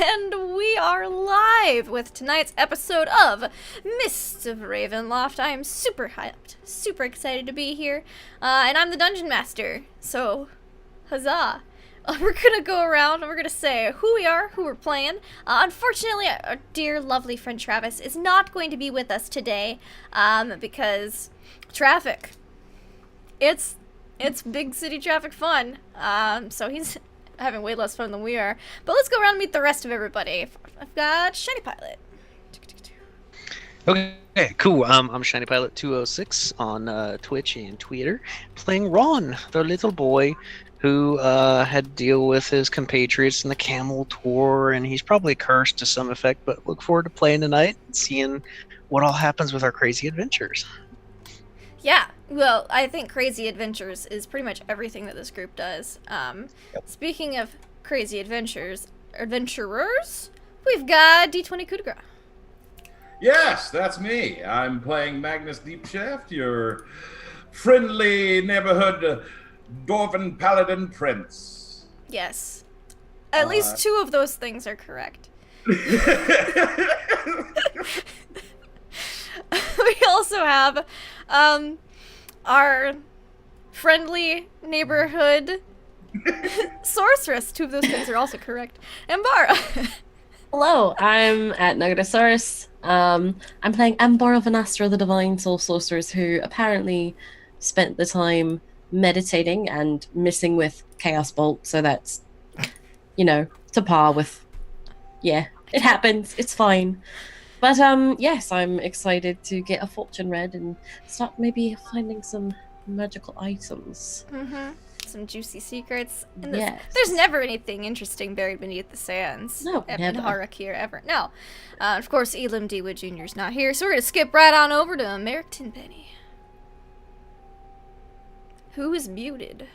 And we are live with tonight's episode of Mists of Ravenloft. I am super hyped, super excited to be here, and I'm the Dungeon Master, so huzzah. We're gonna go around and we're gonna say who we are, who we're playing. Unfortunately, our dear, lovely friend Travis is not going to be with us today, because traffic. It's big city traffic fun, so he's having way less fun than we are. But let's go around and meet the rest of everybody. I've got Shiny Pilot. Okay, cool. I'm Shiny Pilot 206 on Twitch and Twitter, playing Ron, the little boy who had to deal with his compatriots in the camel tour, and he's probably cursed to some effect, but look forward to playing tonight and seeing what all happens with our crazy adventures. Yeah, well, I think crazy adventures is pretty much everything that this group does. Speaking of crazy adventurers, we've got D20 Coup de Grace. Yes, that's me. I'm playing Magnus Deepshaft, your friendly neighborhood Dwarven Paladin Prince. Yes. At least two of those things are correct. We also have our friendly neighborhood sorceress. Two of those things are also correct. And Bara. Hello, I'm at Nugatosaurus. I'm playing Ambar Vanastra, the Divine Soul Sorceress, who apparently spent the time meditating and missing with Chaos Bolt, so that's, to par with, it happens, it's fine. But, yes, I'm excited to get a fortune read and start maybe finding some magical items. Mm-hmm. Some juicy secrets. And Yes. There's never anything interesting buried beneath the sands. No, in never. Har'Akir, ever. No. Of course, Elam Dewood Jr. is not here, so we're going to skip right on over to Merrick Tenpenny. Who is muted?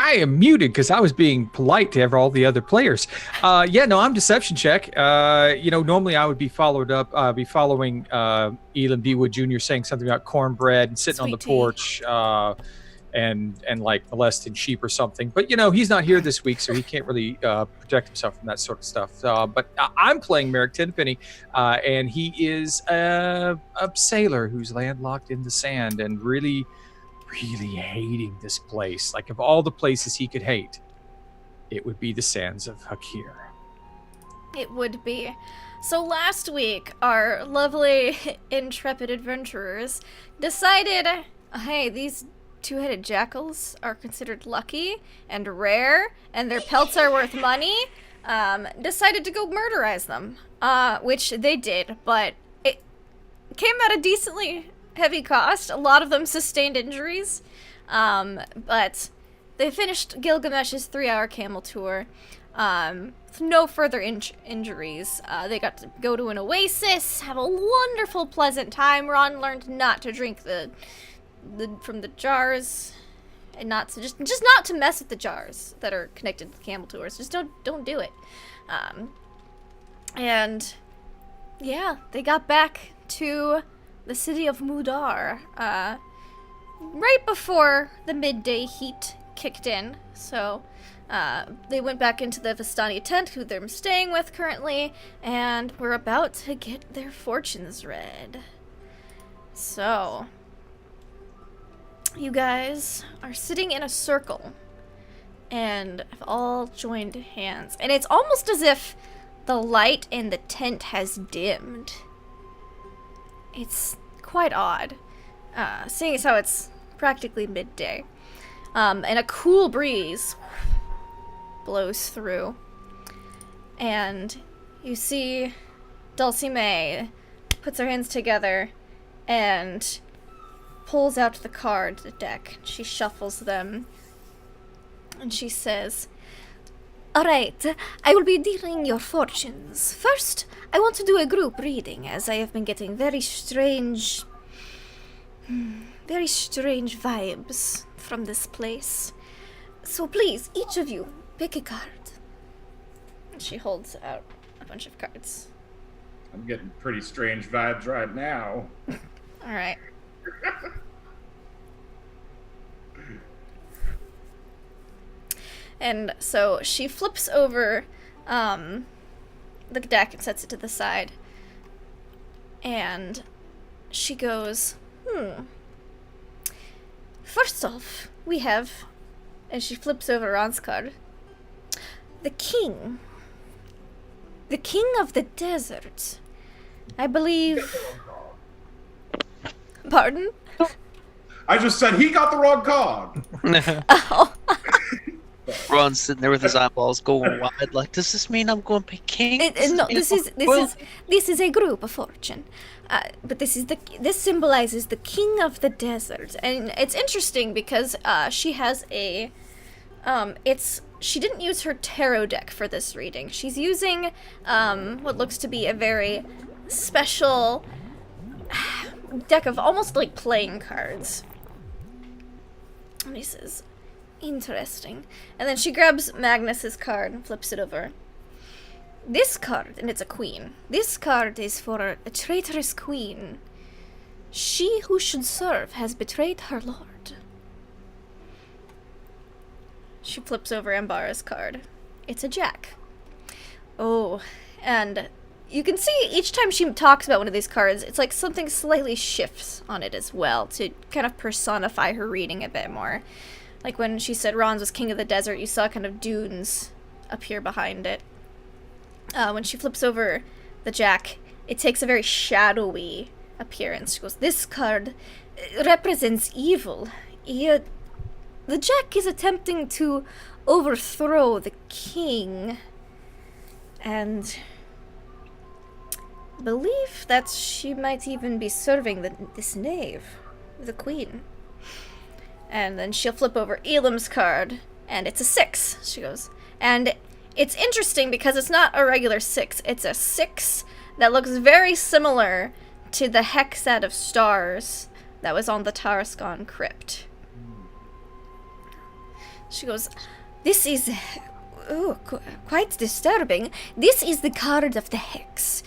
I am muted because I was being polite to all the other players. I'm Deception Check. Normally I would be following Elam Dewood Jr. saying something about cornbread and sitting on the porch and like molesting sheep or something. But, he's not here this week, so he can't really protect himself from that sort of stuff. But I'm playing Merrick Tenpenny, and he is a sailor who's landlocked in the sand and really hating this place. Like, of all the places he could hate, it would be the sands of Har'Akir. It would be. So last week, our lovely, intrepid adventurers decided, hey, these two-headed jackals are considered lucky and rare, and their pelts are worth money, decided to go murderize them, which they did, but it came at a decently heavy cost. A lot of them sustained injuries, but they finished Gilgamesh's 3-hour camel tour with no further injuries. They got to go to an oasis, have a wonderful, pleasant time. Ron learned not to drink from the jars, and not to just not to mess with the jars that are connected to the camel tours. Just don't do it. And yeah, they got back to the city of Mudar, right before the midday heat kicked in. So, they went back into the Vistani tent, who they're staying with currently, and we're about to get their fortunes read. So, you guys are sitting in a circle, and have all joined hands, and it's almost as if the light in the tent has dimmed. It's quite odd, seeing as how it's practically midday, and a cool breeze blows through, and you see Dulcimae puts her hands together and pulls out the card deck. She shuffles them, and she says, "Alright, I will be dealing your fortunes. First, I want to do a group reading, as I have been getting very strange vibes from this place. So please, each of you, pick a card." And she holds out a bunch of cards. I'm getting pretty strange vibes right now. Alright. And so she flips over the deck and sets it to the side. And she goes, First off, we have, and she flips over Ron's card, the king. The king of the desert. I believe... Pardon? I just said he got the wrong card. Oh. Ron's sitting there with his eyeballs going wide, like, does this mean I'm going to be king? No, this is a group of fortune. But this symbolizes the king of the desert. And it's interesting because she has a... she didn't use her tarot deck for this reading. She's using what looks to be a very special deck of almost like playing cards. And he says, interesting. And then she grabs Magnus's card and flips it over. This card, and it's a queen. This card is for a traitorous queen. She who should serve has betrayed her lord. She flips over Ambara's card. It's a jack. Oh, and you can see each time she talks about one of these cards, it's like something slightly shifts on it as well to kind of personify her reading a bit more. Like when she said Ron's was king of the desert, you saw kind of dunes appear behind it. When she flips over the jack, it takes a very shadowy appearance. She goes, this card represents evil. The jack is attempting to overthrow the king. And I believe that she might even be serving this knave, the queen. And then she'll flip over Elam's card, and it's a 6. She goes, and it's interesting because it's not a regular 6. It's a 6 that looks very similar to the hexad of stars that was on the Tarascon crypt. She goes, this is quite disturbing. This is the card of the hex.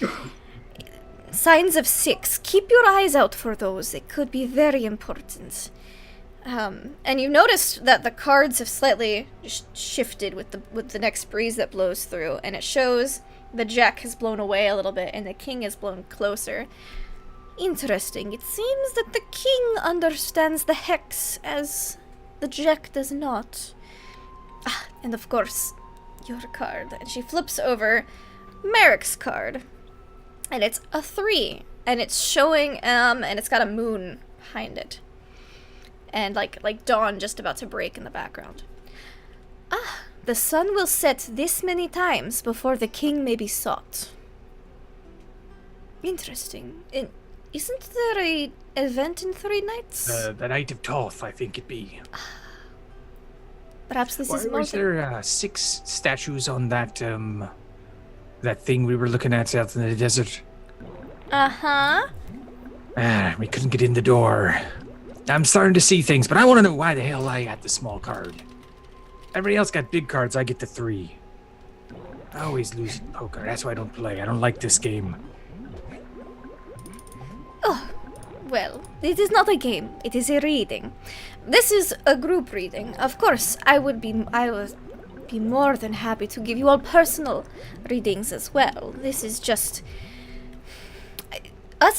Signs of 6. Keep your eyes out for those. It could be very important. And you've noticed that the cards have slightly shifted with the next breeze that blows through, and it shows the jack has blown away a little bit and the king has blown closer. Interesting. It seems that the king understands the hex as the jack does not. And of course, your card. And she flips over Merrick's card, and it's a 3, and it's showing and it's got a moon behind it. And like dawn just about to break in the background. The sun will set this many times before the king may be sought. Interesting. Isn't there a event in 3 nights? The Night of Thoth, I think it be. Perhaps this is Was there 6 statues on that that thing we were looking at out in the desert? Uh-huh. We couldn't get in the door. I'm starting to see things, but I want to know why the hell I got the small card. Everybody else got big cards, I get the 3. I always lose in poker, that's why I don't play. I don't like this game. Oh, well, it is not a game, it is a reading. This is a group reading. Of course, I would be more than happy to give you all personal readings as well. This is just...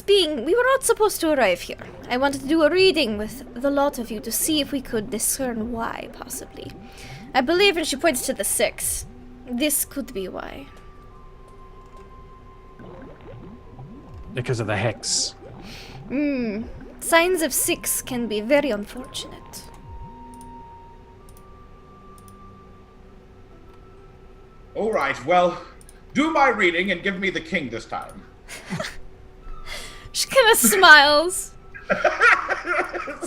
we were not supposed to arrive here. I wanted to do a reading with the lot of you to see if we could discern why, possibly. I believe, and she points to the 6, this could be why. Because of the hex. Signs of 6 can be very unfortunate. All right, well, do my reading and give me the king this time. She kind of smiles.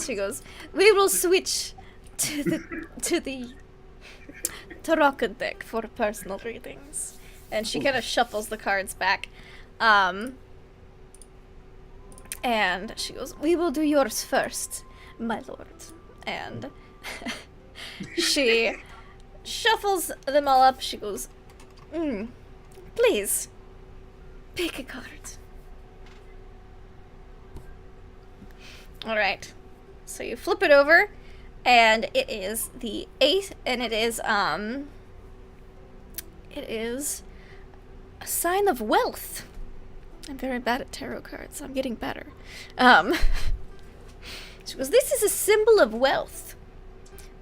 She goes, we will switch to the Taraka deck for personal readings. And she kind of shuffles the cards back. And she goes, we will do yours first, my lord. And she shuffles them all up. She goes, please, pick a card. Alright, so you flip it over, and it is the 8, and it is a sign of wealth. I'm very bad at tarot cards. I'm getting better. She goes, this is a symbol of wealth.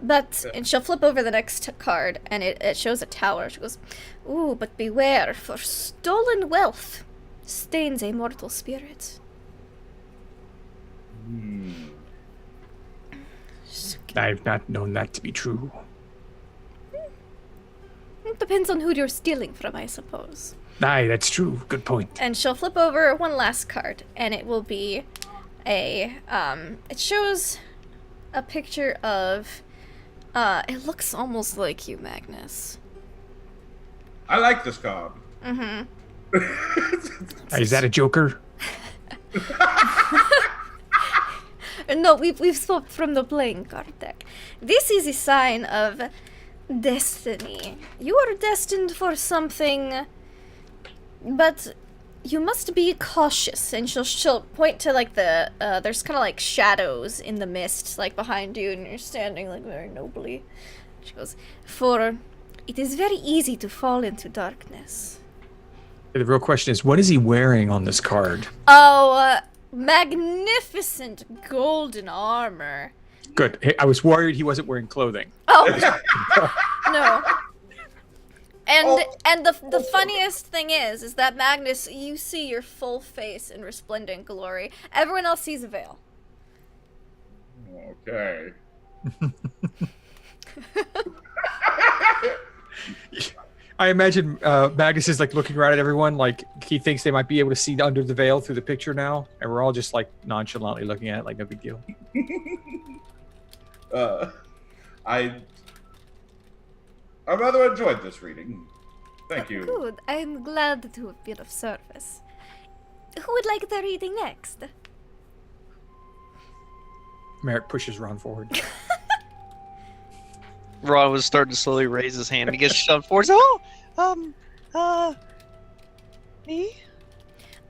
But, and she'll flip over the next card, and it shows a tower. She goes, ooh, but beware, for stolen wealth stains a mortal spirit. I've not known that to be true. It depends on who you're stealing from, I suppose. Aye, that's true. Good point. And she'll flip over one last card, and it will be a, it shows a picture of, it looks almost like you, Magnus. I like this card. Mm-hmm. Is that a Joker? No, we've swapped from the playing card deck. This is a sign of destiny. You are destined for something, but you must be cautious. And she'll point to like the there's kind of like shadows in the mist, like behind you, and you're standing like very nobly. She goes, for it is very easy to fall into darkness. The real question is, what is he wearing on this card? Oh, magnificent golden armor. Good. Hey, I was worried he wasn't wearing clothing. Oh, no. And the funniest thing is that Magnus, you see your full face in resplendent glory. Everyone else sees a veil. Okay. I imagine Magnus is like looking around at everyone, like he thinks they might be able to see under the veil through the picture now, and we're all just like nonchalantly looking at it like no big deal. I rather enjoyed this reading. Thank you. Good. I'm glad to have been of service. Who would like the reading next? Merrick pushes Ron forward. Ron was starting to slowly raise his hand. He gets shoved forward. Me?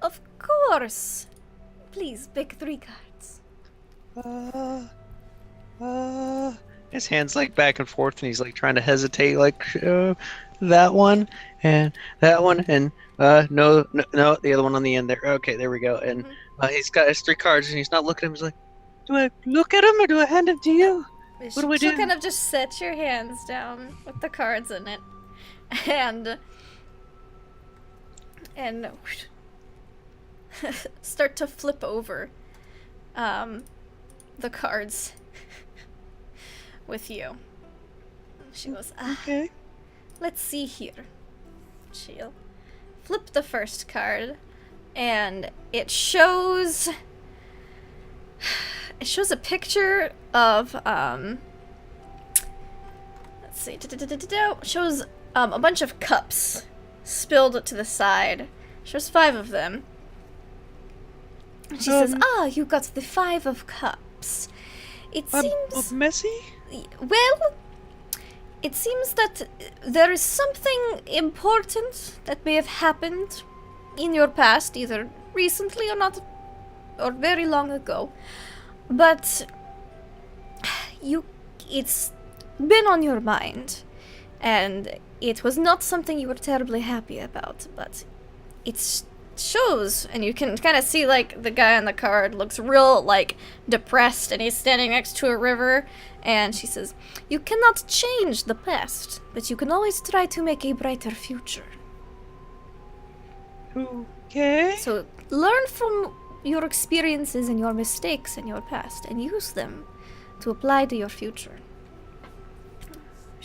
Of course. Please pick 3 cards. His hand's like back and forth, and he's like trying to hesitate, like that one and no, the other one on the end there. Okay, there we go. And he's got his 3 cards, and he's not looking at him. He's like, do I look at him or do I hand him to you? What do we do? She'll kind of just set your hands down with the cards in it, and start to flip over the cards with you. She goes, Okay. Let's see here. She'll flip the first card, and it shows a picture of let's see, shows a bunch of cups spilled to the side. Shows 5 of them. And she says, you got the 5 of cups. It seems messy. well, it seems that there is something important that may have happened in your past, either recently or not, or very long ago. But it's been on your mind, and it was not something you were terribly happy about, but it shows, and you can kind of see, like, the guy on the card looks real, like, depressed, and he's standing next to a river, and she says, you cannot change the past, but you can always try to make a brighter future. Okay. So learn from your experiences and your mistakes in your past, and use them to apply to your future.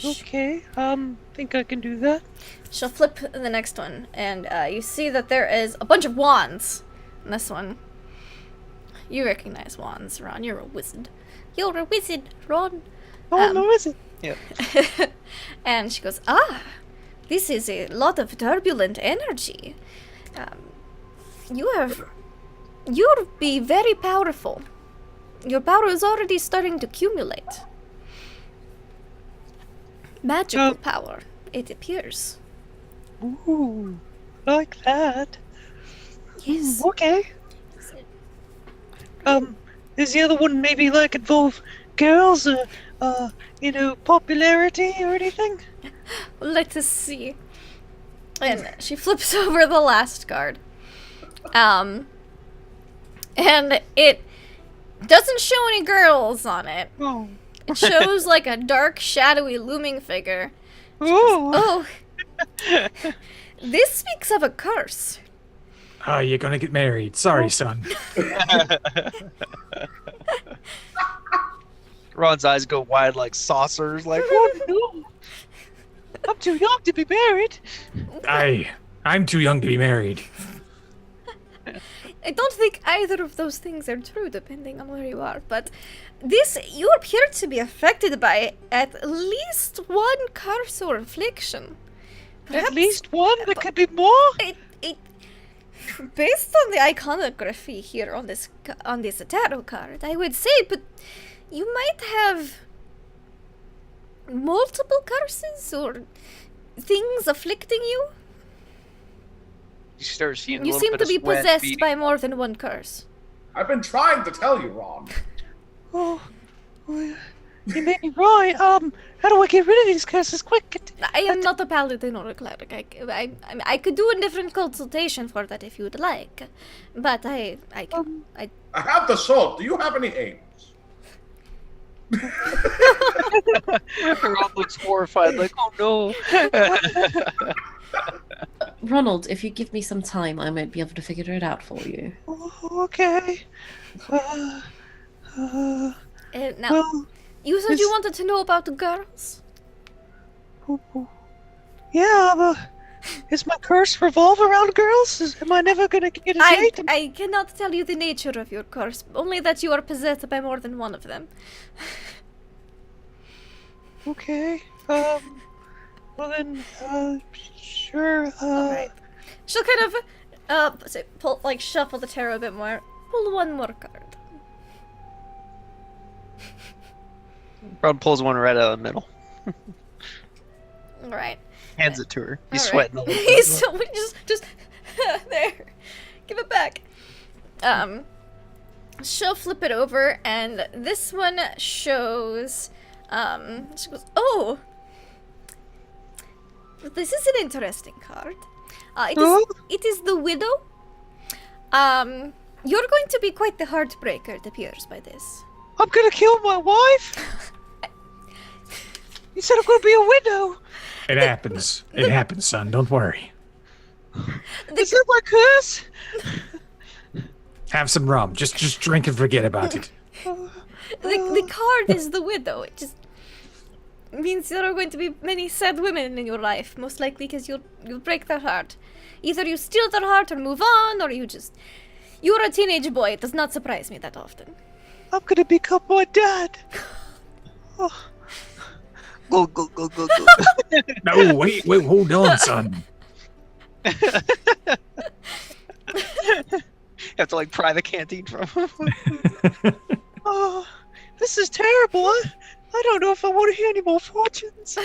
Okay. Think I can do that. She'll flip the next one, and you see that there is a bunch of wands in this one. You recognize wands, Ron. You're a wizard. You're a wizard, Ron. Oh, I'm a wizard. Yeah. And she goes, this is a lot of turbulent energy. You'll be very powerful. Your power is already starting to accumulate. Magical power, it appears. Ooh, like that. Yes. Okay. Is the other one maybe like involve girls or, popularity or anything? Let us see. And she flips over the last card. And it doesn't show any girls on it. Oh. It shows like a dark, shadowy, looming figure. Ooh. Oh, this speaks of a curse. Oh, you're gonna get married. Sorry, son. Ron's eyes go wide like saucers, like, oh no! I'm too young to be married. I'm too young to be married. I don't think either of those things are true, depending on where you are, but you appear to be affected by at least one curse or affliction. At least one? There could be more? Based on the iconography here on this tarot card, I would say, but you might have multiple curses or things afflicting you. You start seeing a You little seem bit to of be sweat possessed beading. by more than one curse. I've been trying to tell you, Ron. Oh, you may be right. How do I get rid of these curses quick? I am not a paladin or a cleric. I could do a different consultation for that if you'd like, but I I have the sword. Do you have any aims? Ron looks horrified, like, oh no. Ronald, if you give me some time, I might be able to figure it out for you. Oh, okay. now, Well, you said you wanted to know about the girls? yeah, but is my curse revolve around girls? Am I never gonna get a date? I cannot tell you the nature of your curse, only that you are possessed by more than one of them. Okay. Well then, sure. Alright. She'll kind of, shuffle the tarot a bit more. Pull one more card. Ron pulls one right out of the middle. Alright. Hands it to her. He's All sweating a right. little bit. He's so just there. Give it back. She'll flip it over, and this one shows. She goes, "Oh, this is an interesting card. It is the widow. You're going to be quite the heartbreaker, it appears by this. I'm gonna kill my wife. You said I'm gonna be a widow. It happens. It happens, son. Don't worry. Is that my curse? Have some rum. Just drink and forget about it. The card is the widow. It just means there are going to be many sad women in your life, most likely because you'll break their heart. Either you steal their heart or move on, or you're a teenage boy. It does not surprise me that often. I'm gonna become my dad. Oh. Go, go, go, go, go. No, wait, hold on, son. You have to like pry the canteen from him. Oh, this is terrible. I don't know if I want to hear any more fortunes.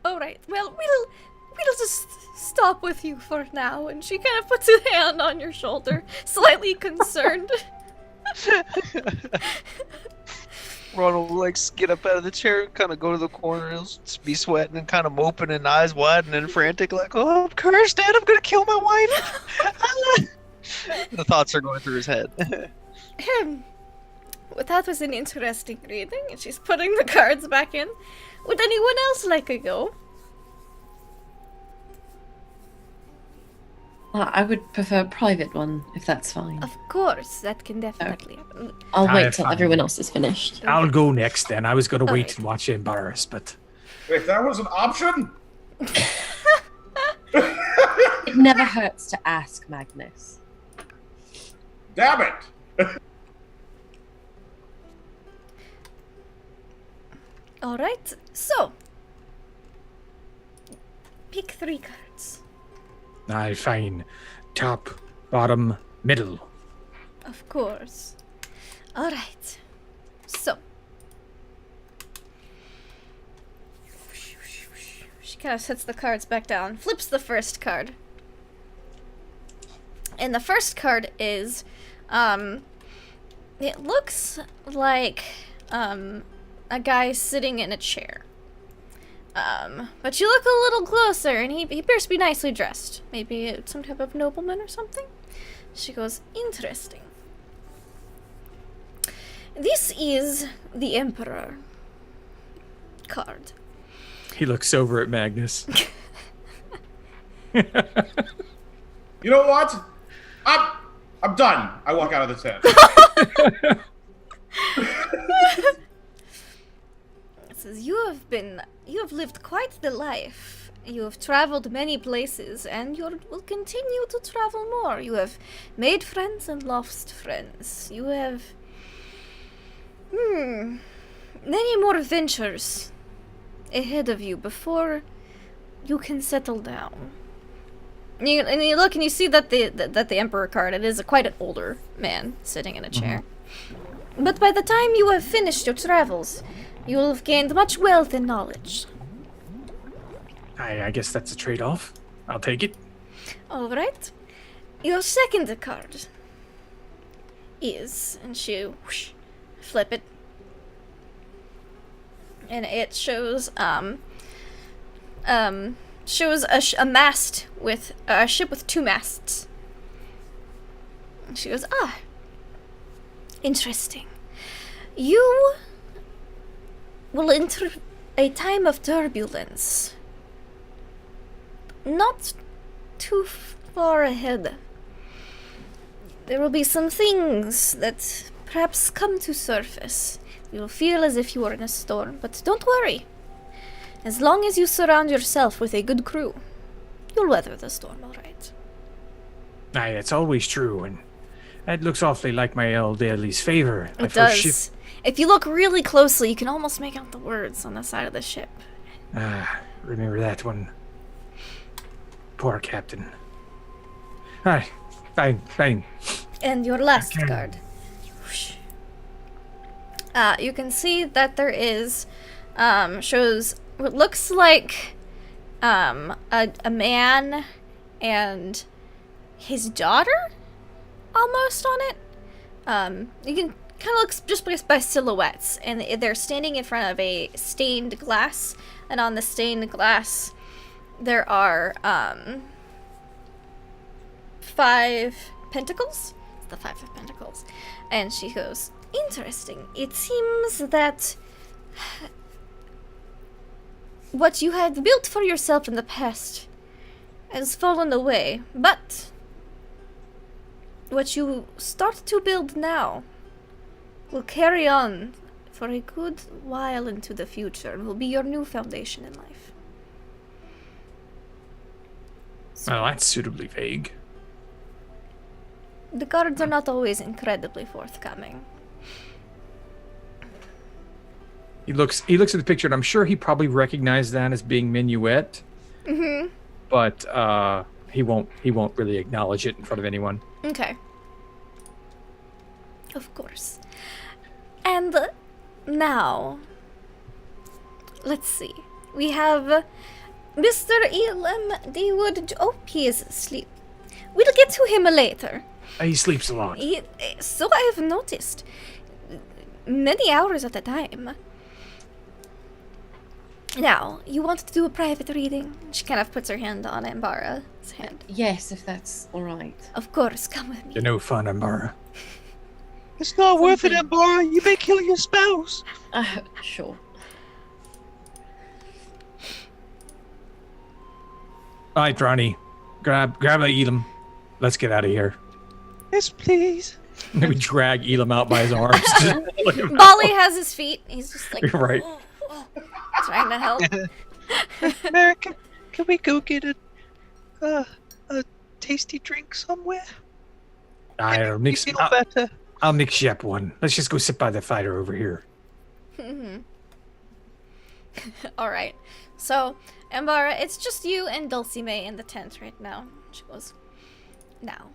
All right. Well, we'll just stop with you for now. And she kind of puts a hand on your shoulder, slightly concerned. Ron will like get up out of the chair and kind of go to the corner. He'll be sweating and kind of moping and eyes wide and then frantic, like, "Oh, I'm cursed, Dad! I'm gonna kill my wife." The thoughts are going through his head. Well, that was an interesting reading. And she's putting the cards back in. Would anyone else like a go? I would prefer a private one, if that's fine. Of course, that can definitely happen. I'll wait I'm till fine. everyone else is finished. I'll go next then. I was going to wait Alright. and watch you embarrass, but Wait, that was an option? It never hurts to ask, Magnus. Damn it! Alright, so. Pick 3 cards. I fine. Top, bottom, middle. Of course. Alright. So. She kind of sets the cards back down, flips the first card. And the first card is, it looks like, a guy sitting in a chair. But you look a little closer, and he appears to be nicely dressed. Maybe some type of nobleman or something. She goes, interesting. This is the Emperor card. He looks over at Magnus. You know what? I'm done. I walk out of the tent. It says, you have lived quite the life. You have traveled many places, and you will continue to travel more. You have made friends and lost friends. You have many more ventures ahead of you before you can settle down. And you look and you see that the Emperor card, it is quite an older man sitting in a chair. But by the time you have finished your travels, you will have gained much wealth and knowledge. I guess that's a trade-off. I'll take it. Alright. Your second card is, and she flip it. And it shows a mast with a ship with 2 masts. And she goes, interesting. You will enter a time of turbulence. Not too far ahead. There will be some things that perhaps come to surface. You will feel as if you are in a storm, but don't worry. As long as you surround yourself with a good crew, you'll weather the storm all right. Aye, that's always true, and that looks awfully like my elderly's favor. My It first does. ship. If you look really closely, you can almost make out the words on the side of the ship. Remember that one. Poor captain. Aye, fine. And your last Okay. card. You can see that there is, shows what looks like, a man and his daughter, almost on it. You can kind of look just by silhouettes, and they're standing in front of a stained glass, and on the stained glass, there are, 5 pentacles. It's the 5 of pentacles. And she goes, interesting. It seems that what you had built for yourself in the past has fallen away, but what you start to build now will carry on for a good while into the future and will be your new foundation in life. Well, that's suitably vague. The cards are not always incredibly forthcoming. He looks at the picture, and I'm sure he probably recognized that as being Minuet. Mm-hmm. But he won't really acknowledge it in front of anyone. Okay. Of course. And now, let's see. We have Mr. Elam Dewood. Oh, he is asleep. We'll get to him later. He sleeps a lot. So I have noticed. Many hours at a time. Now, you want to do a private reading? She kind of puts her hand on Ambara's hand. Yes, if that's alright. Of course, come with me. You're no fun, Ambara. It's not worth it, Ambara. You may kill your spouse. Sure. All right, Ronnie. Grab the Elam. Let's get out of here. Yes, please. And we drag Elam out by his arms. Bali has his feet. He's just like, Right. trying to help. America, can we go get a tasty drink somewhere? I'll You mix. feel better? I'll mix you up one. Let's just go sit by the fire over here. All right. So, Ambara, it's just you and Dulcimae in the tent right now. She goes, now,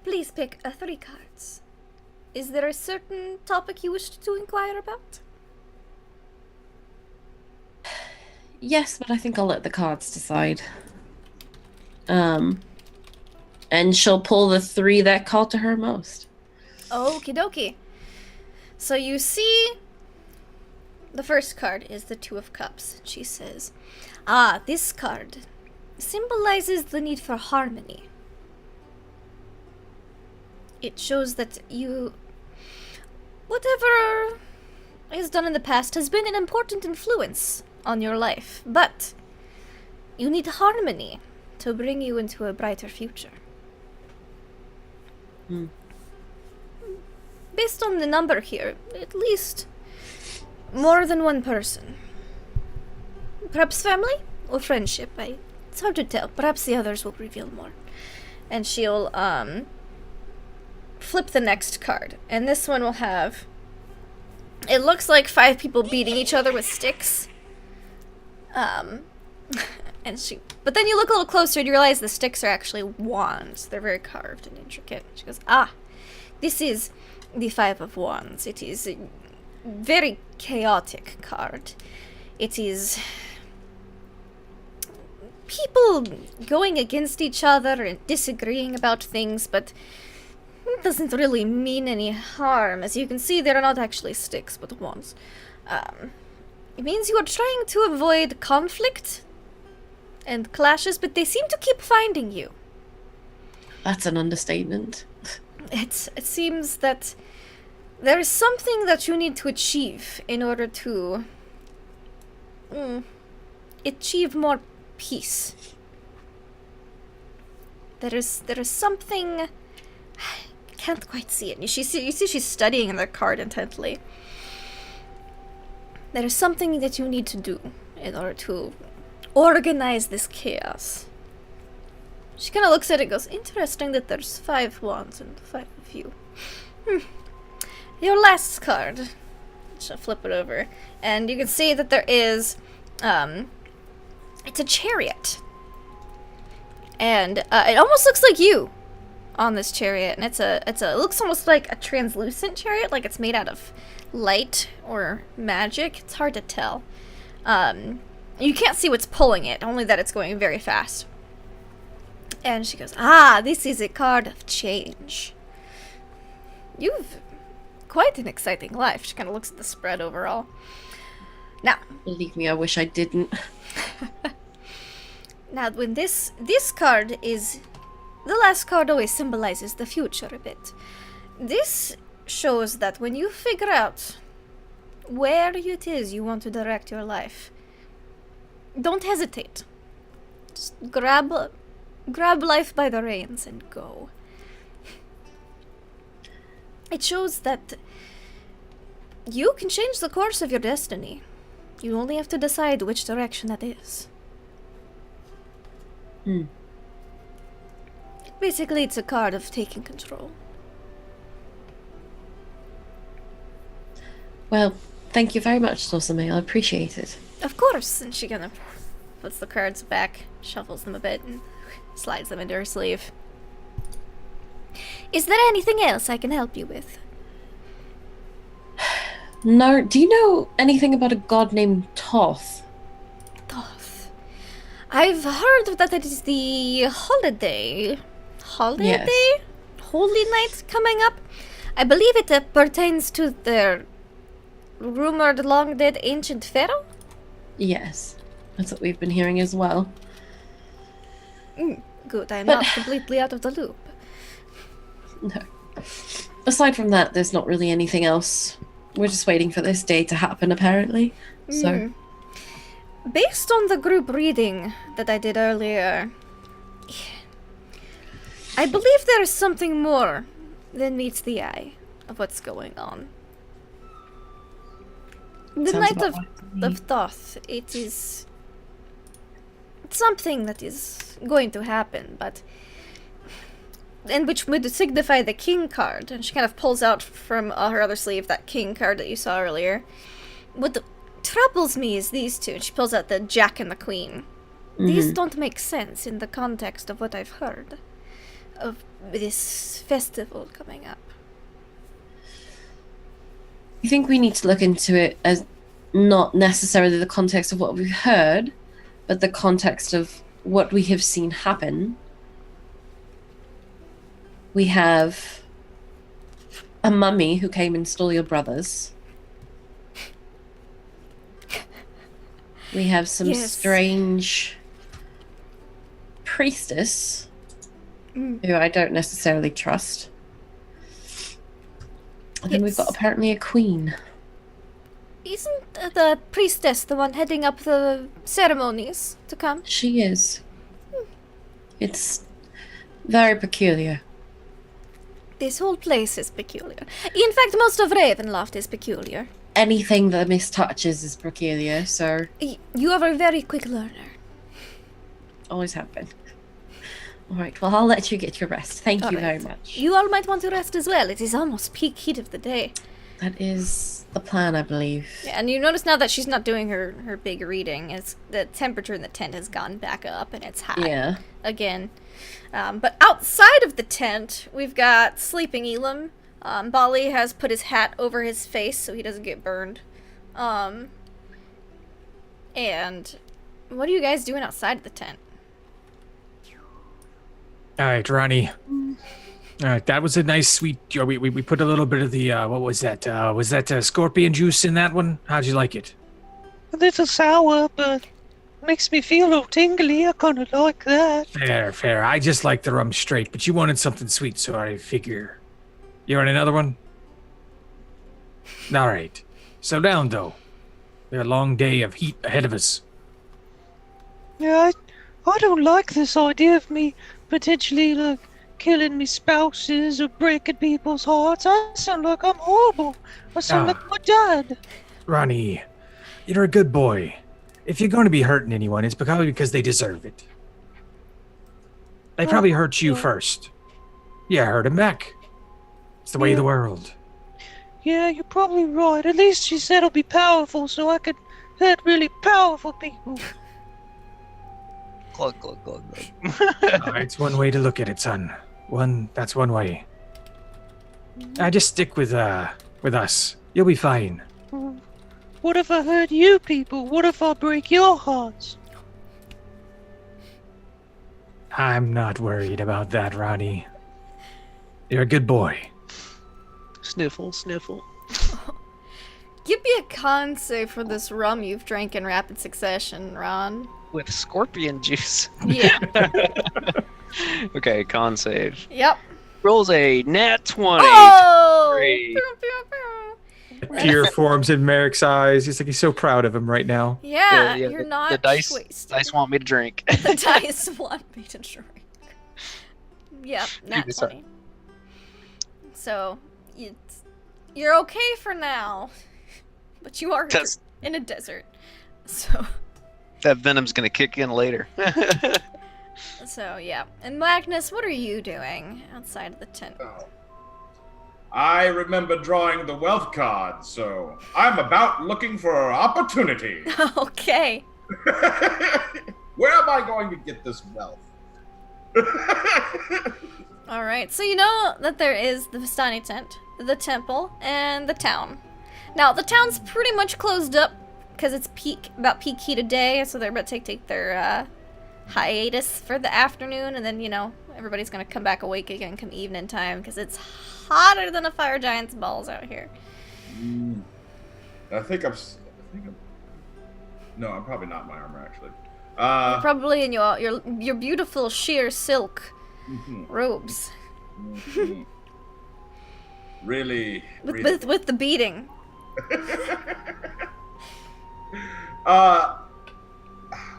please pick 3 cards. Is there a certain topic you wish to inquire about? Yes, but I think I'll let the cards decide. And she'll pull the 3 that call to her most. Okie dokie. So you see the first card is the Two of Cups. She says, "Ah, this card symbolizes the need for harmony. It shows that whatever is done in the past has been an important influence on your life, but you need harmony to bring you into a brighter future." Based on the number here, at least more than one person. Perhaps family or friendship. It's hard to tell. Perhaps the others will reveal more. And she'll flip the next card. And this one will have, it looks like 5 people beating each other with sticks. But then you look a little closer and you realize the sticks are actually wands. They're very carved and intricate. She goes, "Ah, this is the 5 of Wands. It is a very chaotic card. It is people going against each other and disagreeing about things, but it doesn't really mean any harm. As you can see, they're not actually sticks, but wands. It means you are trying to avoid conflict and clashes, but they seem to keep finding you." That's an understatement. It seems that there is something that you need to achieve in order to achieve more peace. There is something, I can't quite see it. You see she's studying the card intently. There is something that you need to do in order to organize this chaos. She kind of looks at it and goes, "Interesting that there's 5 wands and 5 of you. Your last card." She'll flip it over. And you can see that there is, it's a chariot. And it almost looks like you on this chariot. And it looks almost like a translucent chariot, like it's made out of light or magic. It's hard to tell. You can't see what's pulling it, only that it's going very fast. And she goes, "Ah, this is a card of change. You've quite an exciting life." She kind of looks at the spread overall. Now, Believe me, I wish I didn't. now when this card is, the last card always symbolizes the future a bit. This shows that when you figure out where it is you want to direct your life, don't hesitate. Just grab life by the reins and go. It shows that you can change the course of your destiny. You only have to decide which direction that is. Basically, it's a card of taking control. Well, thank you very much, Dulcimae. I appreciate it. Of course. And she kind of puts the cards back, shuffles them a bit, and slides them into her sleeve. "Is there anything else I can help you with?" No, do you know anything about a god named Toth? Thoth. I've heard that it is the holiday. Yes. Holy night coming up. I believe it pertains to the rumored long-dead ancient pharaoh? Yes, that's what we've been hearing as well. Good, I'm But- not completely out of the loop. No. Aside from that, there's not really anything else. We're just waiting for this day to happen, apparently. So, Based on the group reading that I did earlier, I believe there is something more than meets the eye of what's going on. The Sounds Night about of, right to me. of Thoth, it is something that is going to happen, but and which would signify the king card. And she kind of pulls out from her other sleeve that king card that you saw earlier. What troubles me is these two. And she pulls out the jack and the queen. These don't make sense in the context of what I've heard of this festival coming up. I think we need to look into it as not necessarily the context of what we've heard, but the context of what we have seen happen. We have a mummy who came and stole your brothers. We have some Yes. strange priestess who I don't necessarily trust. And then we've got Yes. apparently a queen. Isn't the priestess the one heading up the ceremonies to come? She is. It's very peculiar. This whole place is peculiar. In fact, most of Ravenloft is peculiar. Anything that Miss touches is peculiar, so You are a very quick learner. always have been. Alright, well, I'll let you get your rest. Thank you very Alright. much. You all might want to rest as well. It is almost peak heat of the day. That is the plan, I believe. Yeah, and you notice now that she's not doing her big reading. It's the temperature in the tent has gone back up and it's hot Yeah. again. But outside of the tent, we've got sleeping Elam. Bali has put his hat over his face so he doesn't get burned. And what are you guys doing outside of the tent? All right, Ronnie. All right, that was a nice sweet. We put a little bit of the what was that? Was that scorpion juice in that one? How'd you like it? A little sour, but makes me feel all tingly. I kind of like that. Fair. I just like the rum straight, but you wanted something sweet, so I figure. You want another one? All right. So down though. We have a long day of heat ahead of us. Yeah, I don't like this idea of me potentially, like, killing me spouses or breaking people's hearts. I sound like I'm horrible. I sound like my dad. Ronnie, you're a good boy. If you're going to be hurting anyone, it's probably because they deserve it. They probably hurt you first. Yeah, hurt them back. It's the way of the world. Yeah, you're probably right. At least she said I'll be powerful so I could hurt really powerful people. Glug, glug, glug, glug. It's one way to look at it, son. That's one way. Just stick with us. You'll be fine. What if I hurt you people? What if I break your hearts? I'm not worried about that, Ronnie. You're a good boy. Sniffle, sniffle. Give me a con save for this rum you've drank in rapid succession, Ron. With scorpion juice. Yeah. Okay, con save. Yep. Rolls a nat 20. Oh! Great. Pew, pew, pew. A tear forms in Merrick's eyes. He's so proud of him right now. Yeah, Yeah, you're the not dice wasted. want me to drink. The dice want me to drink. Yep, not Sorry. 20. So, you're okay for now. But you are That's- in a desert. So, That venom's gonna kick in later. yeah. And Magnus, what are you doing outside of the tent? Oh. I remember drawing the wealth card, so I'm about looking for opportunity. Okay. Where am I going to get this wealth? Alright, so you know that there is the Vistani tent, the temple, and the town. Now, the town's pretty much closed up because it's about peak heat a day, so they're about to take their hiatus for the afternoon, and then, everybody's gonna come back awake again come evening time because it's hotter than a fire giant's balls out here. I think I'm. No, I'm probably not in my armor actually. Probably in your beautiful sheer silk robes. Really. With the beading.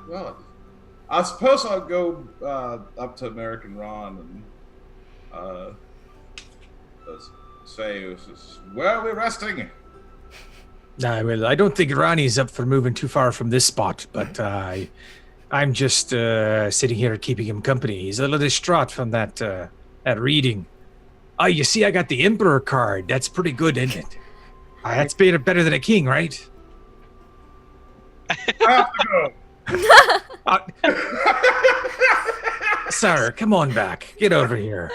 Well, I suppose I'll go up to American Ron and say, where are we resting? I don't think Ronnie's up for moving too far from this spot, but I'm just sitting here keeping him company. He's a little distraught from that reading. Oh, you see, I got the Emperor card. That's pretty good, isn't it? That's better than a king, right? I have to go. Sir, come on back. Get over here.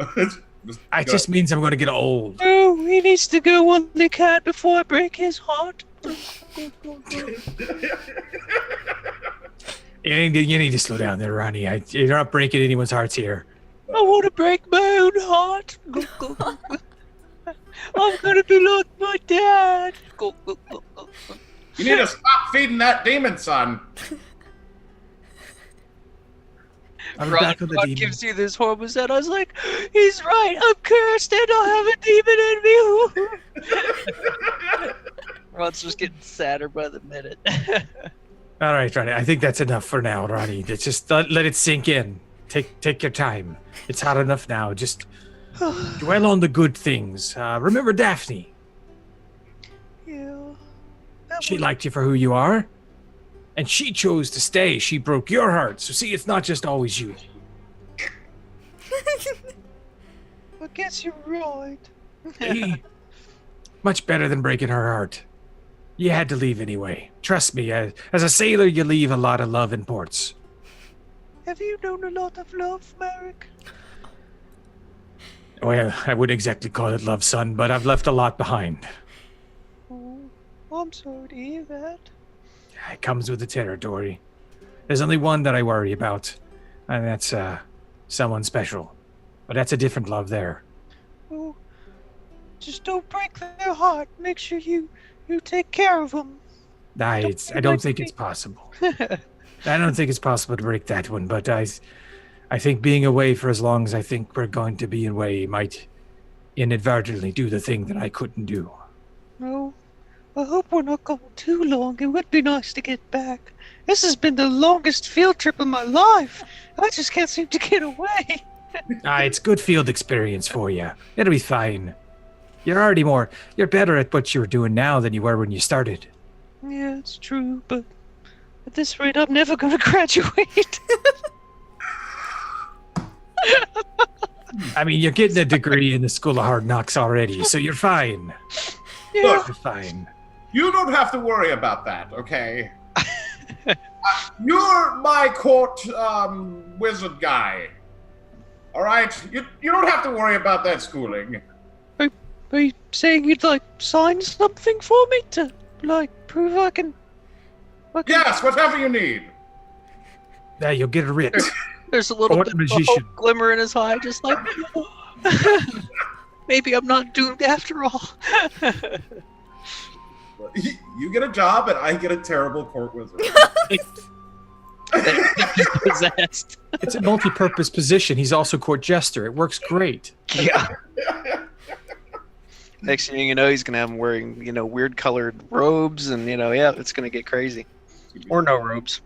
It just means I'm going to get old. Oh, he needs to go on the cat before I break his heart. You need to slow down there, Ronnie. You're not breaking anyone's hearts here. I want to break my own heart. I'm gonna be like my dad. You need to stop feeding that demon, son. I'm Ron, back on the Ron demon. gives you this horrible set. I was like, he's right. I'm cursed and I have a demon in me. Ron's just getting sadder by the minute. All right, Ronnie. I think that's enough for now, Ronnie. Just let it sink in. Take your time. It's hot enough now. Just dwell on the good things. Remember Daphne. Yeah. She liked you for who you are. And she chose to stay. She broke your heart. So see, it's not just always you. I guess you're right. Hey, much better than breaking her heart. You had to leave anyway. Trust me, as a sailor, you leave a lot of love in ports. Have you known a lot of love, Merrick? Well, I wouldn't exactly call it love, son, but I've left a lot behind. Oh, I'm sorry to hear that. It comes with the territory. There's only one that I worry about, and that's someone special. But that's a different love there. Oh, just don't break their heart. Make sure you take care of them. I don't think it's possible. I don't think it's possible to break that one, but I think being away for as long as I think we're going to be away might inadvertently do the thing that I couldn't do. No, I hope we're not gone too long. It would be nice to get back. This has been the longest field trip of my life. I just can't seem to get away. It's good field experience for you. It'll be fine. You're better at what you're doing now than you were when you started. Yeah, it's true, but at this rate, I'm never going to graduate. I mean, you're getting a degree in the School of Hard Knocks already, so you're fine. Yeah. You're fine. You don't have to worry about that, okay? You're my court wizard guy. All right? You don't have to worry about that schooling. Are you saying you'd, sign something for me to, prove I can... Yes, whatever you need. Yeah, you'll get a writ. There's a little What bit of a magician. hope glimmer in his eye, just like, maybe I'm not doomed after all. You get a job and I get a terrible court wizard. Possessed. It's a multi-purpose position. He's also court jester. It works great. Yeah. Next thing you know, he's gonna have him wearing, weird colored robes, and it's gonna get crazy. Or no robes.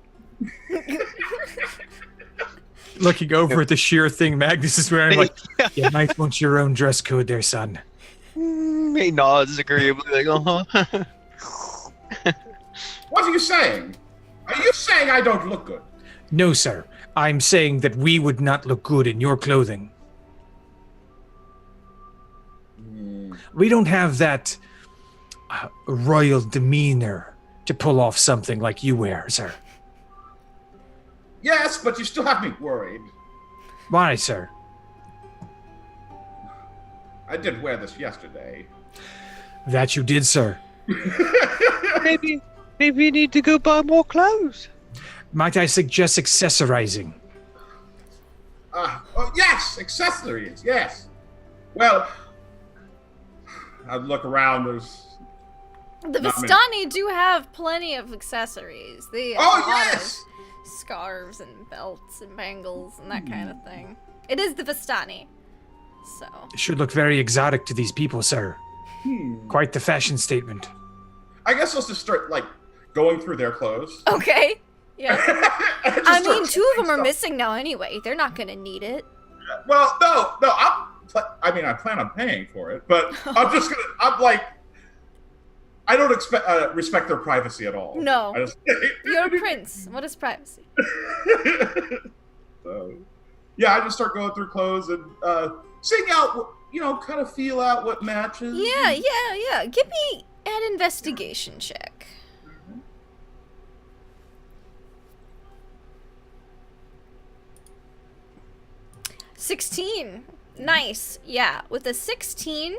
Looking over at the sheer thing Magnus is wearing, like, You might want your own dress code there, son. He nods agreeably, like, uh-huh. What are you saying? Are you saying I don't look good? No, sir. I'm saying that we would not look good in your clothing. We don't have that royal demeanor to pull off something like you wear, sir. Yes, but you still have me worried. Why, sir? I did wear this yesterday. That you did, sir. Maybe you need to go buy more clothes. Might I suggest accessorizing? Yes, accessories, yes. Well, I'd look around, there's... The Not many. Vistani do have plenty of accessories. They have Oh, a lot yes! of scarves and belts and bangles and that kind of thing. It is the Vistani. So. It should look very exotic to these people, sir. Quite the fashion statement. I guess let's just start, going through their clothes. Okay. Yeah. And just I start mean, two of them are stuff. missing now anyway. They're not gonna need it. Well, no, I plan on paying for it, but I don't respect their privacy at all. No. I just, You're a prince. What is privacy? So, yeah, I just start going through clothes and seeing out, kind of feel out what matches. Yeah. Give me an investigation check. 16. Nice. Yeah. With a 16,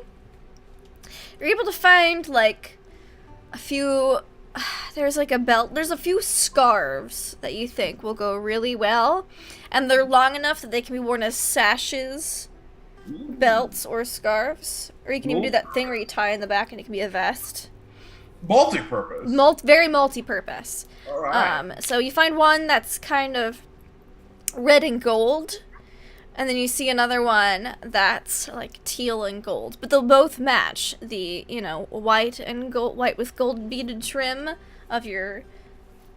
you're able to find, a few... There's, a belt. There's a few scarves that you think will go really well. And they're long enough that they can be worn as sashes, belts, or scarves. Or you can even do that thing where you tie in the back and it can be a vest. Multi-purpose. Very multi-purpose. All right. So you find one that's kind of red and gold, and then you see another one that's like teal and gold, but they'll both match the, white with gold beaded trim of your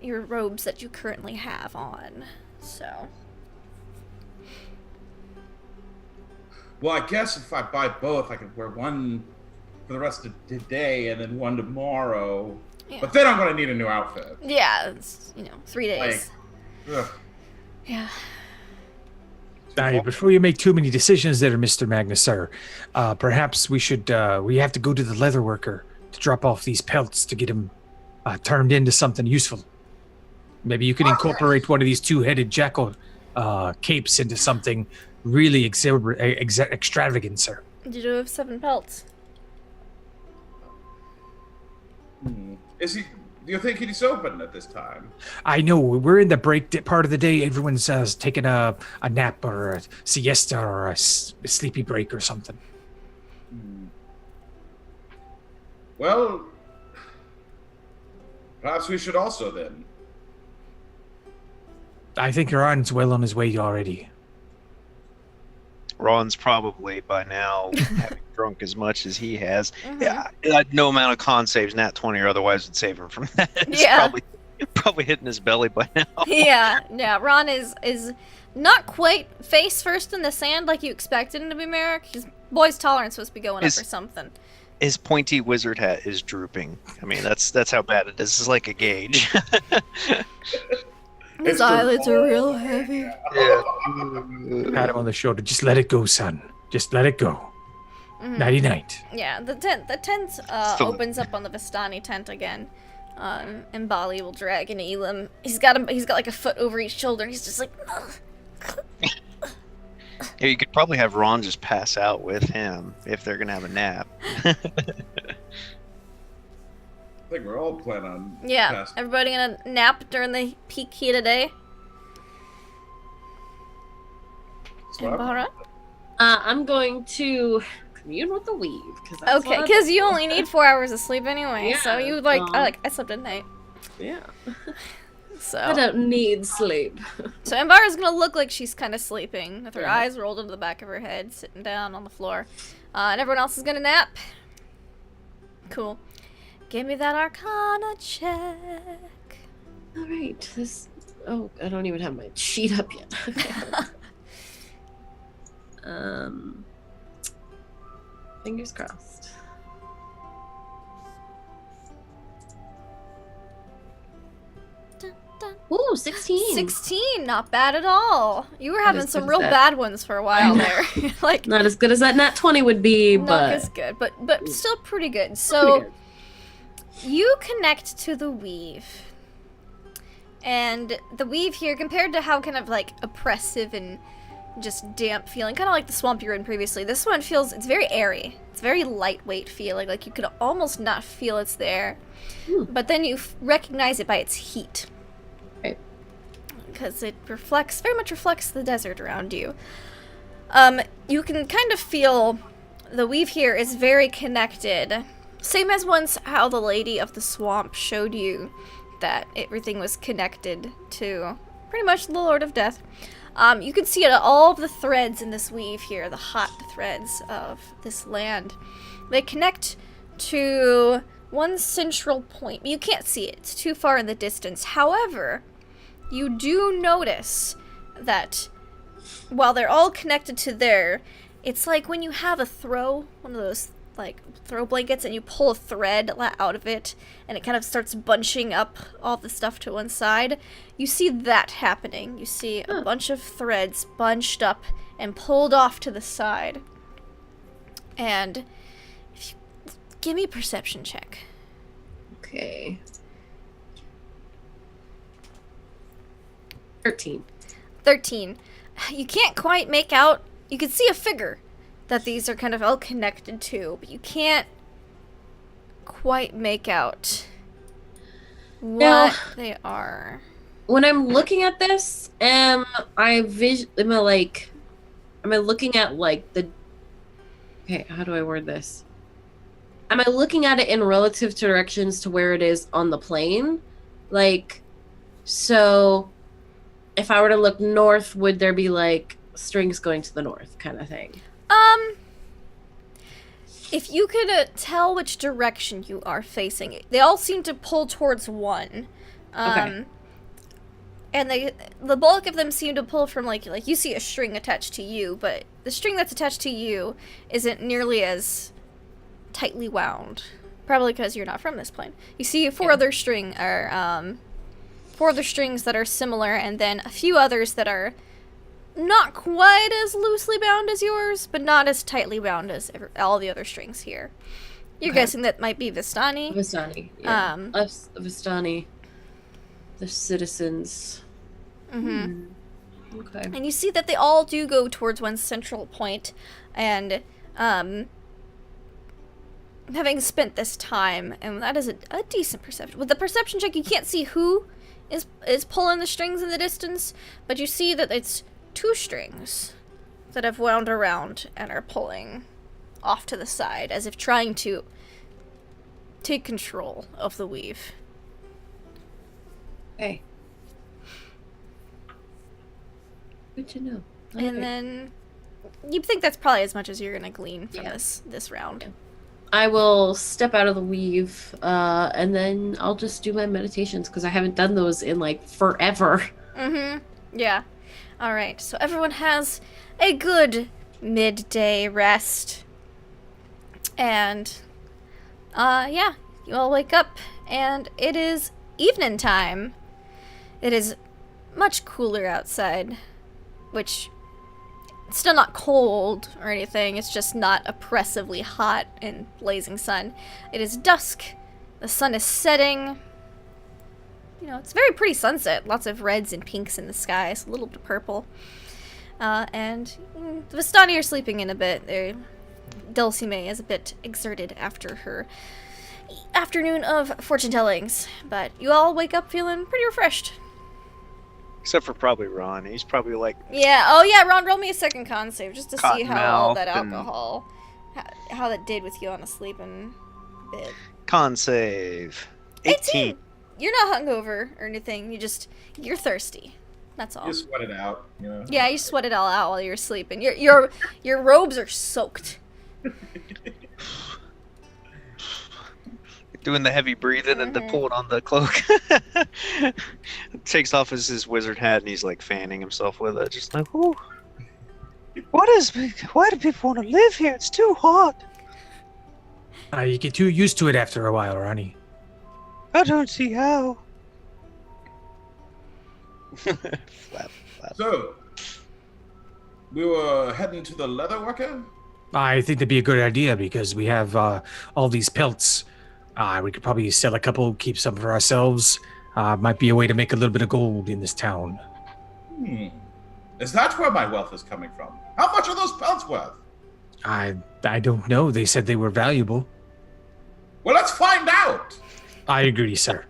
robes that you currently have on. So. Well, I guess if I buy both, I could wear one for the rest of the day and then one tomorrow. Yeah. But then I'm going to need a new outfit. Yeah, it's, 3 days. Ugh. Yeah. Now, before you make too many decisions there, Mr. Magnus, sir, perhaps we have to go to the leather worker to drop off these pelts to get them turned into something useful. Maybe you can incorporate one of these two-headed jackal capes into something really extravagant, sir. You do have 7 pelts. Is he? Do you think he's open at this time? I know we're in the break part of the day. Everyone's taking a nap or a siesta or a sleepy break or something. Well, perhaps we should also then. I think Ron's well on his way already. Ron's probably by now having drunk as much as he has. Yeah, no amount of con saves, nat 20 or otherwise, would save him from that. It's probably hitting his belly by now. Yeah. Ron is not quite face first in the sand like you expected him to be, Merrick. His boy's tolerance supposed to be going up or something. His pointy wizard hat is drooping. I mean, that's how bad it is. It's like a gauge. His eyelids are real heavy. Yeah. Pat him on the shoulder. Just let it go, son. Just let it go. Nighty-night. Yeah, the tent opens up on the Vistani tent again. And Bali will drag in Elam. He's got like a foot over each shoulder, and he's just like... Yeah, you could probably have Ron just pass out with him if they're gonna have a nap. I think we're all planning on. Yeah, everybody gonna nap during the peak heat of day. And Bahra? I'm going to commune with the weave. Okay, because you only need 4 hours of sleep anyway. Yeah, so you I slept at night. Yeah. So I don't need sleep. So Ambara's gonna look like she's kind of sleeping, with her eyes rolled into the back of her head, sitting down on the floor. And everyone else is gonna nap. Cool. Give me that Arcana check. All right. Oh, I don't even have my sheet up yet. Fingers crossed. Ooh, 16. 16, not bad at all. You were having some good real as that. bad ones for a while there. Like Not as good as that nat 20 would be, not but as good, but still pretty good. So you connect to the weave. And the weave here, compared to how kind of like oppressive and just damp feeling, kind of like the swamp you were in previously, this one it's very airy. It's very lightweight feeling, like you could almost not feel it's there. But then you recognize it by its heat. Right. Because it very much reflects the desert around you. You can kind of feel the weave here is very connected. Same as once how the Lady of the Swamp showed you that everything was connected to pretty much the Lord of Death. You can see it, all of the threads in this weave here, the hot threads of this land. They connect to one central point. You can't see it. It's too far in the distance. However, you do notice that while they're all connected to there, it's like when you have one of those like throw blankets, and you pull a thread out of it, and it kind of starts bunching up all the stuff to one side. You see that happening. You see a bunch of threads bunched up and pulled off to the side. And give me a perception check. Okay. 13. 13. You can't quite make out. You can see a figure that these are kind of all connected to, but you can't quite make out what they are. When I'm looking at this, am I looking at like the... Okay, how do I word this? Am I looking at it in relative directions to where it is on the plane? Like, so if I were to look north, would there be like strings going to the north kind of thing? If you could tell which direction you are facing, they all seem to pull towards one. Okay. And the bulk of them seem to pull from like you see a string attached to you, but the string that's attached to you isn't nearly as tightly wound. Probably because you're not from this plane. You see four other strings that are similar, and then a few others that are not quite as loosely bound as yours, but not as tightly bound as all the other strings here. You're guessing that might be Vistani? Vistani, yeah. Us, Vistani, the citizens. Mm-hmm. Okay. And you see that they all do go towards one central point, and having spent this time, and that is a decent perception. With the perception check, you can't see who is pulling the strings in the distance, but you see that it's 2 strings that have wound around and are pulling off to the side, as if trying to take control of the weave. Okay. Good to know. And then you think that's probably as much as you're gonna glean from this round. Yeah. I will step out of the weave, and then I'll just do my meditations, because I haven't done those in like forever. Mm-hmm. Yeah. Alright, so everyone has a good midday rest. And, yeah, you all wake up, and it is evening time. It is much cooler outside, which, it's still not cold or anything, it's just not oppressively hot and blazing sun. It is dusk, the sun is setting. You know, it's a very pretty sunset. Lots of reds and pinks in the sky, so a little bit of purple. And the Vistani are sleeping in a bit. Dulcimae is a bit exerted after her afternoon of fortune tellings. But you all wake up feeling pretty refreshed. Except for probably Ron. He's probably like... Yeah, oh yeah, Ron, roll me a second con save just to see how all that Cottonmouth alcohol, how that did with you on a sleeping bit. Con save. 18. You're not hungover or anything. You're thirsty. That's all. You sweat it out, you know. Yeah, you sweat it all out while you're sleeping. Your robes are soaked. Doing the heavy breathing and then pulling on the cloak. Takes off his wizard hat and he's like fanning himself with it. Just like, whoo. Why do people want to live here? It's too hot. You get too used to it after a while, Ronnie. I don't see how. Flap. So, we were heading to the leather worker? I think that'd be a good idea because we have all these pelts. We could probably sell a couple, keep some for ourselves. Might be a way to make a little bit of gold in this town. Is that where my wealth is coming from? How much are those pelts worth? I don't know. They said they were valuable. Well, let's find out! I agree, sir.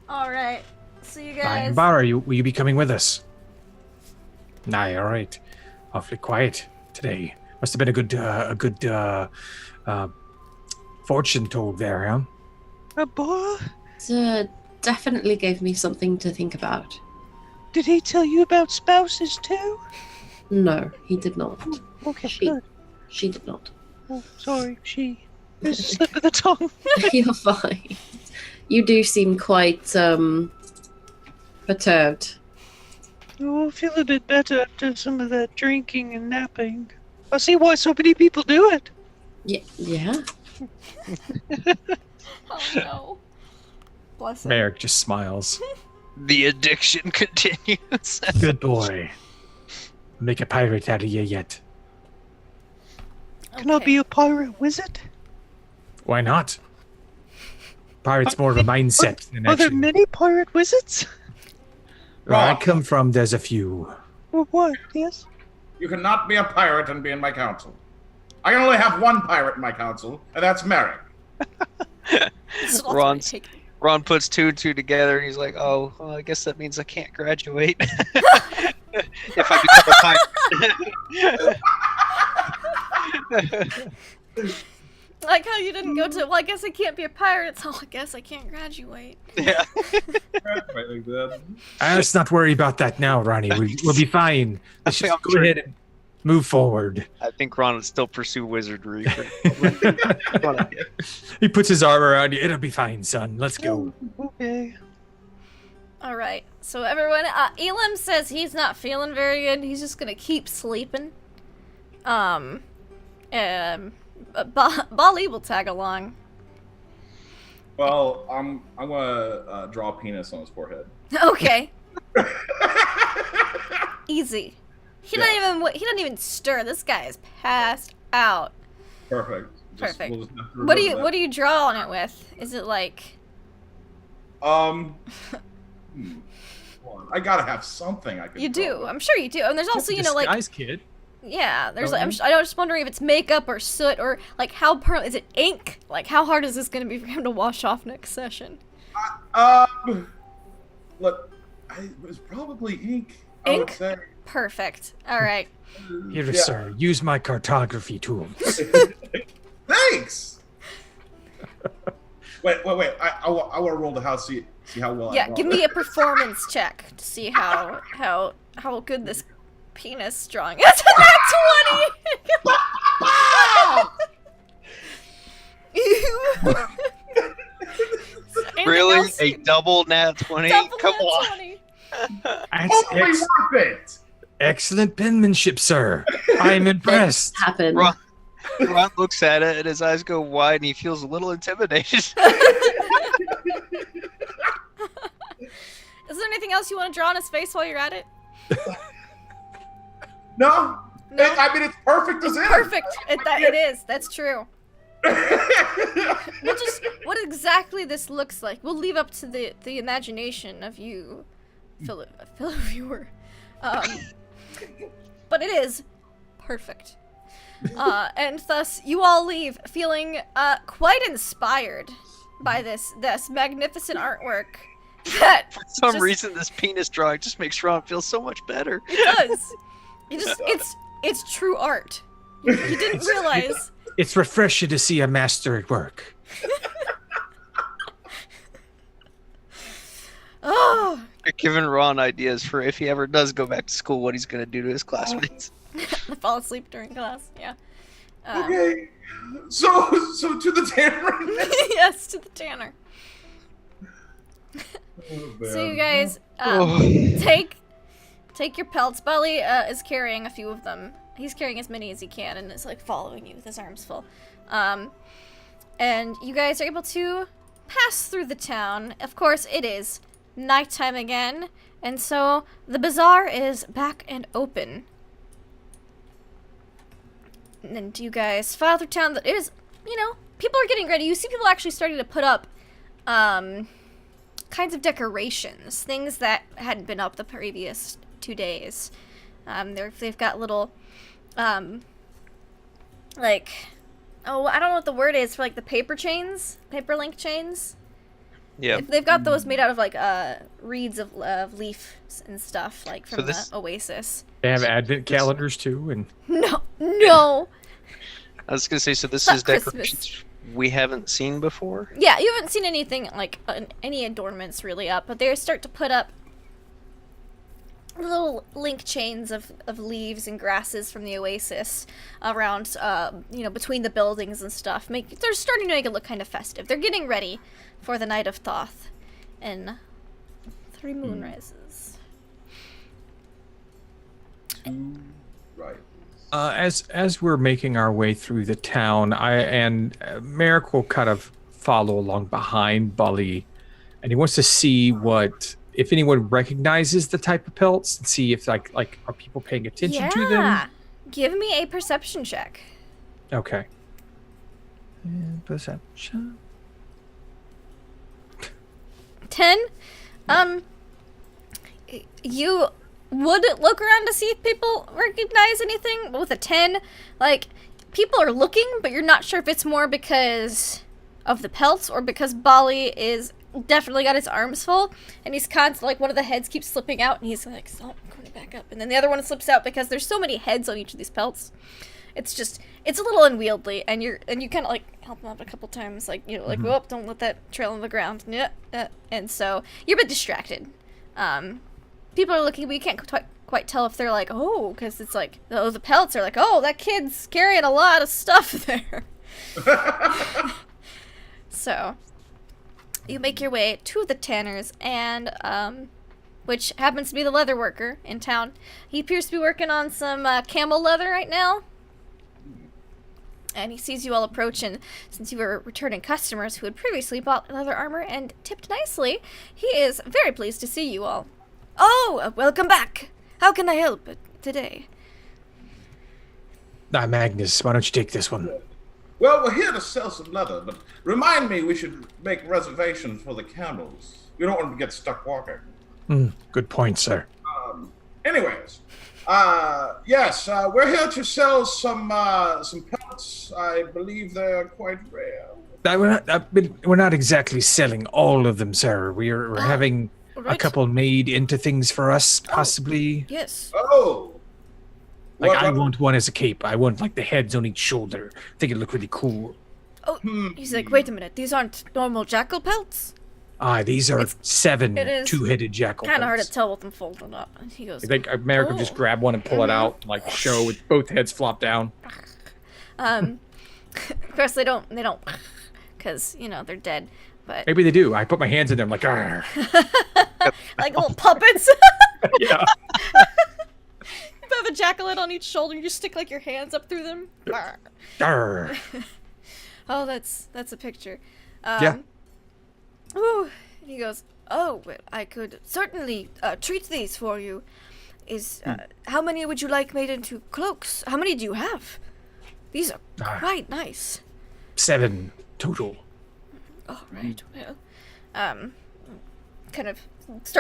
All right. So you guys. Bara, will you be coming with us? Aye, all right. Awfully quiet today. Must have been a good fortune told there, huh? Bara? It definitely gave me something to think about. Did he tell you about spouses too? No, he did not. Okay, She did not. Oh, sorry, There's a slip of the tongue. You're fine. You do seem quite perturbed. Oh, I feel a bit better after some of that drinking and napping. I see why so many people do it. Yeah. Oh no. Bless him. Merrick just smiles. The addiction continues. Good boy. Make a pirate out of you yet. Can I be a pirate wizard? Why not? Pirate's more of a mindset than Are there action. many pirate wizards? Where I come from, there's a few. Or what? Yes. You cannot be a pirate and be in my council. I can only have one pirate in my council, and that's Merrick. Ron puts two and two together, and he's like, "Oh, well, I guess that means I can't graduate if I become a pirate." Like how you didn't go to, well, I guess I can't be a pirate, so I guess I can't graduate. Yeah. Right like that. Let's not worry about that now, Ronnie. We'll be fine. Let's just go ahead and move forward. I think Ron would still pursue wizardry. He puts his arm around you. It'll be fine, son. Let's go. Okay. All right. So everyone, Elam says he's not feeling very good. He's just gonna keep sleeping. Bali will tag along. Well, I'm gonna draw a penis on his forehead. Okay. Easy. He doesn't even stir. This guy is passed out. Perfect. Perfect. We'll just have to What do remember you draw on it with? Is it like? Hold on. I gotta have something I can. You draw do. with. I'm sure you do. And there's also, you know, like, Disguise kid. yeah, there's Don't like, you? I'm just wondering if it's makeup or soot or like how is it ink? Like how hard is this gonna be for him to wash off next session? Look, it was probably ink. I would Ink? say. Perfect. All right. Here, Yeah. sir. Use my cartography tools. Thanks. wait. I want to roll the house. See how well. Yeah, I draw give it. me a performance check to see how good this penis drawing is. Not 20. Really? A double nat 20? Come on. 20. That's Totally worth it. excellent penmanship, sir. I'm impressed. Happen. Ron looks at it and his eyes go wide and he feels a little intimidated. Is there anything else you want to draw on his face while you're at it? No. No? I mean, it's perfect as is. Perfect. It is. That's true. What exactly this looks like. We'll leave up to the imagination of you, fellow viewer. But it is perfect. And thus, you all leave feeling quite inspired by this magnificent artwork. That For some just- reason, this penis drawing just makes Ron feel so much better. It does. It's true art. You didn't realize. It's refreshing to see a master at work. Oh, You're giving Ron ideas for if he ever does go back to school, what he's going to do to his classmates. I fall asleep during class. Yeah. Okay. So to the tannery. Yes, to the tanner. Oh, So you man. guys, Oh. take your pelts. Belly is carrying a few of them. He's carrying as many as he can and is like following you with his arms full. And you guys are able to pass through the town. Of course, it is nighttime again, and so the bazaar is back and open. And you guys file through town. That is, you know, people are getting ready. You see people actually starting to put up kinds of decorations, things that hadn't been up the previous 2 days. They've got little, like, oh, I don't know what the word is for like the paper link chains. Yeah. They've got those made out of like reeds of leaves and stuff, like So from this- the Oasis. They have advent calendars too, and No. I was going to say, so this Not is decorations we haven't seen before? Yeah, you haven't seen anything like any adornments really up, but they start to put up little link chains of leaves and grasses from the Oasis around, between the buildings and stuff. They're starting to make it look kind of festive. They're getting ready for the night of Thoth and 3 moonrises. Right. as we're making our way through the town, Merrick will kind of follow along behind Bully, and he wants to see if anyone recognizes the type of pelts and see if like are people paying attention to them. Give me a perception check. Okay. And perception. 10. You would look around to see if people recognize anything, but with a 10, like, people are looking, but you're not sure if it's more because of the pelts or because Bali is definitely got his arms full, and he's constantly, like, one of the heads keeps slipping out, and he's like, stop, going back up, and then the other one slips out because there's so many heads on each of these pelts, it's a little unwieldy, and you kind of like help him out a couple times, like like whoop, don't let that trail on the ground. Yeah, and so you're a bit distracted. People are looking, but you can't quite tell if they're like, oh, because it's like, oh, the pelts are like, oh, that kid's carrying a lot of stuff there. So you make your way to the tanner's, and which happens to be the leather worker in town. He appears to be working on some camel leather right now. And he sees you all approach, and since you were returning customers who had previously bought leather armor and tipped nicely, he is very pleased to see you all. Oh, welcome back. How can I help today? Magnus, why don't you take this one? Well, we're here to sell some leather, but remind me we should make reservations for the camels. We don't want to get stuck walking. Good point, sir. Anyways, yes, we're here to sell some pelts. I believe they're quite rare. We're not exactly selling all of them, sir. We're having a couple made into things for us, possibly. Yes. Oh. I want one as a cape. I want like the heads on each shoulder. I think it'd look really cool. Oh, he's like, wait a minute. These aren't normal jackal pelts? These are 7 it is two-headed jackal kind of hard pelts. to tell with them folded up. And he goes, I think America could just grab one and pull it out, and, like show with both heads flop down. of course they don't, because, they're dead. But Maybe they do. I put my hands in there. I'm like, Arr. like little puppets. Yeah. You have a jackal on each shoulder, you just stick like your hands up through them. Arr. Oh, that's a picture. Yeah. Ooh, and he goes, oh, well, I could certainly treat these for you. How many would you like made into cloaks? How many do you have? These are quite nice. 7 total. Oh, right, well, kind of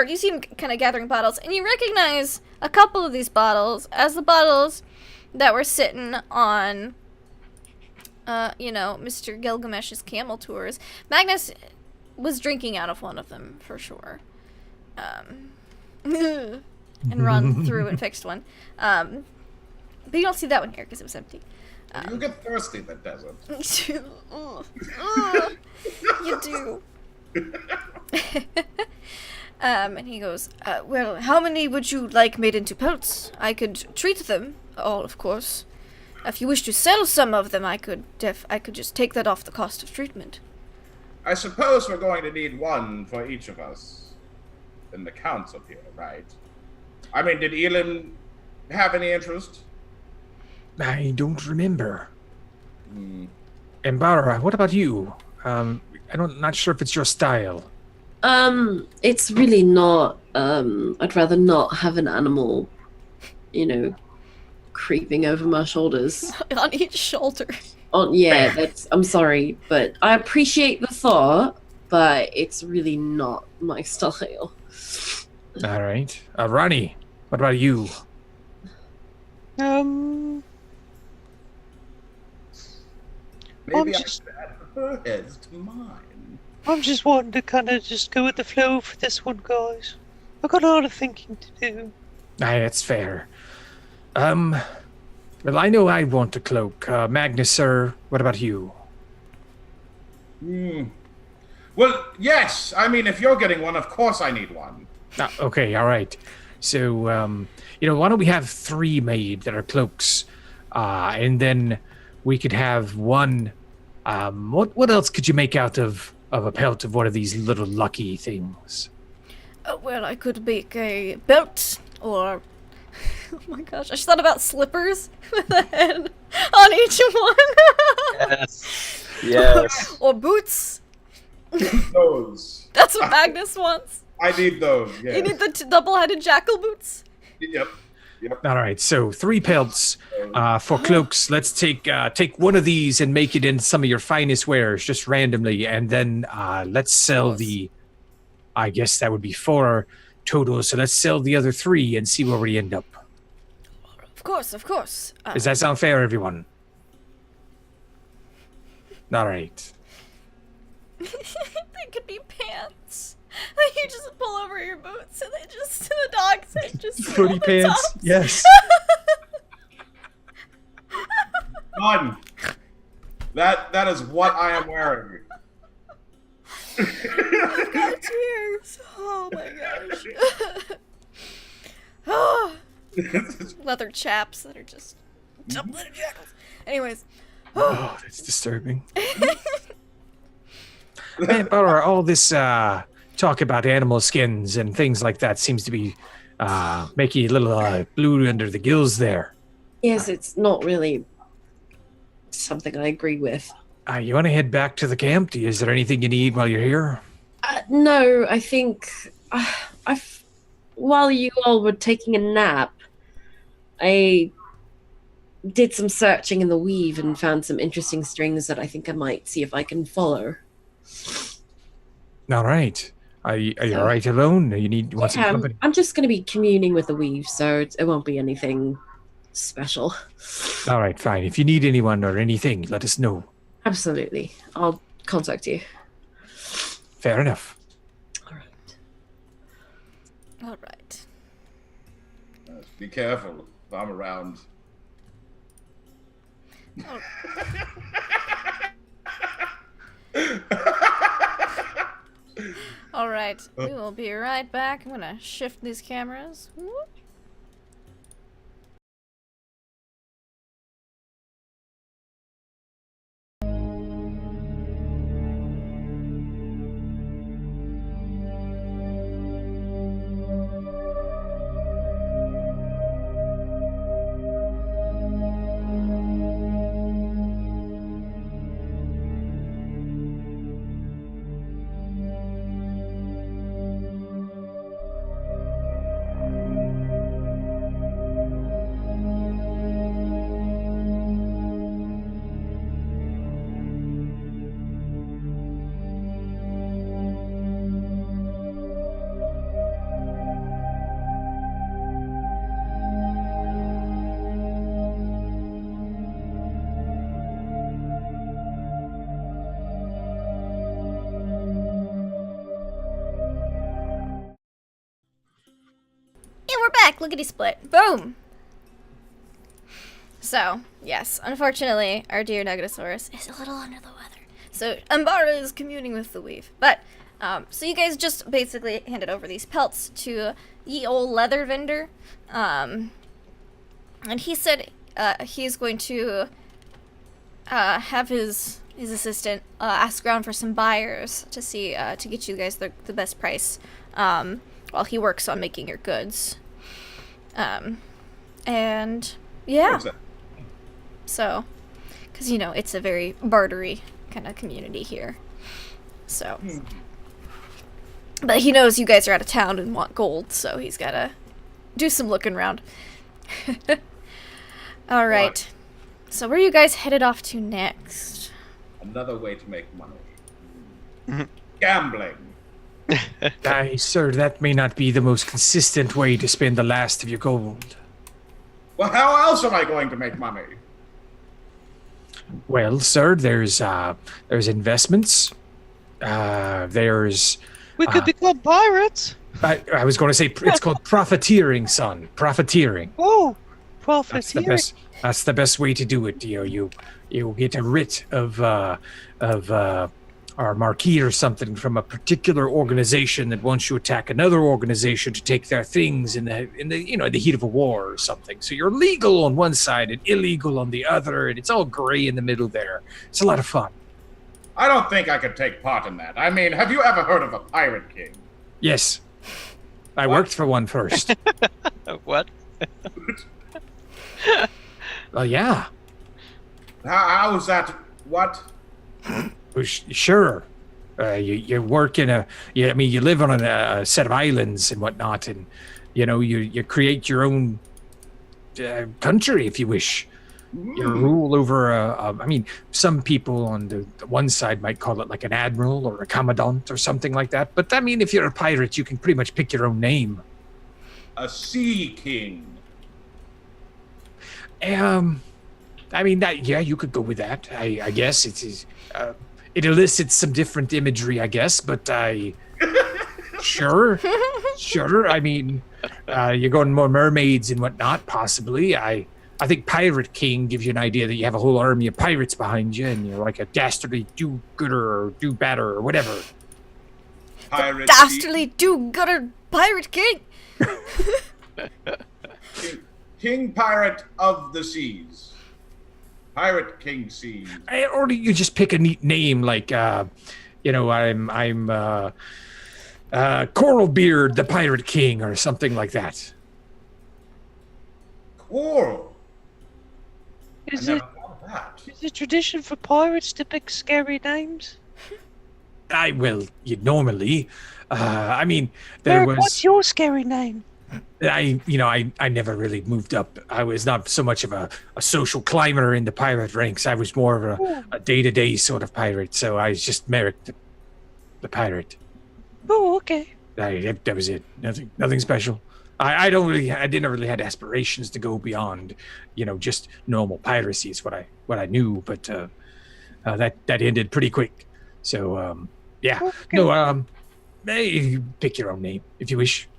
you see him kind of gathering bottles, and you recognize a couple of these bottles as the bottles that were sitting on, Mr. Gilgamesh's camel tours. Magnus was drinking out of one of them, for sure. And run through and fixed one. But you don't see that one here, because it was empty. You get thirsty in the desert. You do. And he goes, well, how many would you like made into pelts? I could treat them all, of course. If you wish to sell some of them, I could just take that off the cost of treatment. I suppose we're going to need one for each of us in the council here, right? I mean, did Elin have any interest? I don't remember. And Bara, what about you? I'm not sure if it's your style. It's really not. I'd rather not have an animal, creeping over my shoulders. On each shoulder. I'm sorry, but I appreciate the thought, but it's really not my style. All right. Ronnie, what about you? Maybe I should add her heads to mine. I'm just wanting to kind of just go with the flow for this one, guys. I've got a lot of thinking to do. Aye, that's fair. Well, I know I want a cloak. Magnus, sir, what about you? Well, yes. I mean, if you're getting one, of course I need one. Okay, all right. So, why don't we have 3 made that are cloaks, and then we could have one. What else could you make out of a pelt of one of these little lucky things? Well, I could make a belt, or oh my gosh, I just thought about slippers with a head on each one. Yes. Or boots. Those. That's what Magnus wants. I need those. Yes. You need the double-headed jackal boots. Yep. All right, so 3 pelts for cloaks. Let's take one of these and make it in some of your finest wares, just randomly, and then let's sell the. I guess that would be 4 total. So let's sell the other 3 and see where we end up. Of course. Does that sound fair, everyone? All right. They could be pants. Like you just pull over your boots and they just the dogs just Footy pants. Yes. Done. That is what I am wearing. I've got tears. Oh my gosh. Oh. Leather chaps that are just leather jackals. Anyways. Oh, that's disturbing. Man, Barbara, all this talk about animal skins and things like that seems to be making you a little blue under the gills there. Yes, it's not really something I agree with. You want to head back to the camp? Is there anything you need while you're here? No, I think while you all were taking a nap, I did some searching in the weave and found some interesting strings that I think I might see if I can follow. All right. Are you all right alone? You want some company? I'm just going to be communing with the weave, so it won't be anything special. All right, fine. If you need anyone or anything, let us know. Absolutely. I'll contact you. Fair enough. All right. All right. Be careful if I'm around. Oh. All right. We will be right back. I'm gonna shift these cameras. Whoop. And we're back. Lickety split. Boom. So, yes, unfortunately, our dear Negatosaurus is a little under the weather. So, Umbara is communing with the weave. But, so you guys just basically handed over these pelts to ye old leather vendor. And he said he's going to have his assistant ask around for some buyers to see, to get you guys the best price while he works on making your goods. And, yeah. So, because, you know, it's a very bartery kind of community here. So. But he knows you guys are out of town and want gold, so he's got to do some looking around. All right. So where are you guys headed off to next? Another way to make money. Gambling. Sir, that may not be the most consistent way to spend the last of your gold. Well, how else am I going to make money? Well, sir, there's investments. There's... We could become pirates. I was going to say it's called profiteering, son. Profiteering. Oh, profiteering. That's the best way to do it. You get a writ of our marquis or something from a particular organization that wants you to attack another organization to take their things in the heat of a war or something. So you're legal on one side and illegal on the other, and it's all gray in the middle there. It's a lot of fun. I don't think I could take part in that. I mean, have you ever heard of a pirate king? Yes. I worked for one first. What? Well, yeah. How is that? What? Well, sure. You work in you live on a set of islands and whatnot, and you create your own country if you wish. You rule over some people on the one side might call it like an admiral or a commandant or something like that. But I mean, if you're a pirate, you can pretty much pick your own name. A sea king. You could go with that. I guess it elicits some different imagery, I guess. But sure. I mean, you're going more mermaids and whatnot, possibly. I think Pirate King gives you an idea that you have a whole army of pirates behind you, and you're like a dastardly do-gooder or do-batter or whatever. Pirate Dastardly do-gooder pirate king! King Pirate of the Seas. Pirate King Seas. Or do you just pick a neat name like, I'm Coralbeard the Pirate King or something like that. Coral. Is I it never thought of that. is it tradition for pirates to pick scary names? Normally, there Merrick, was. what's your scary name? I never really moved up. I was not so much of a social climber in the pirate ranks. I was more of a day-to-day sort of pirate. So I was just Merrick the pirate. Oh, okay. That was it. Nothing special. I didn't really had aspirations to go beyond, just normal piracy is what I knew. But that ended pretty quick. So yeah. Okay. No. Hey, pick your own name if you wish.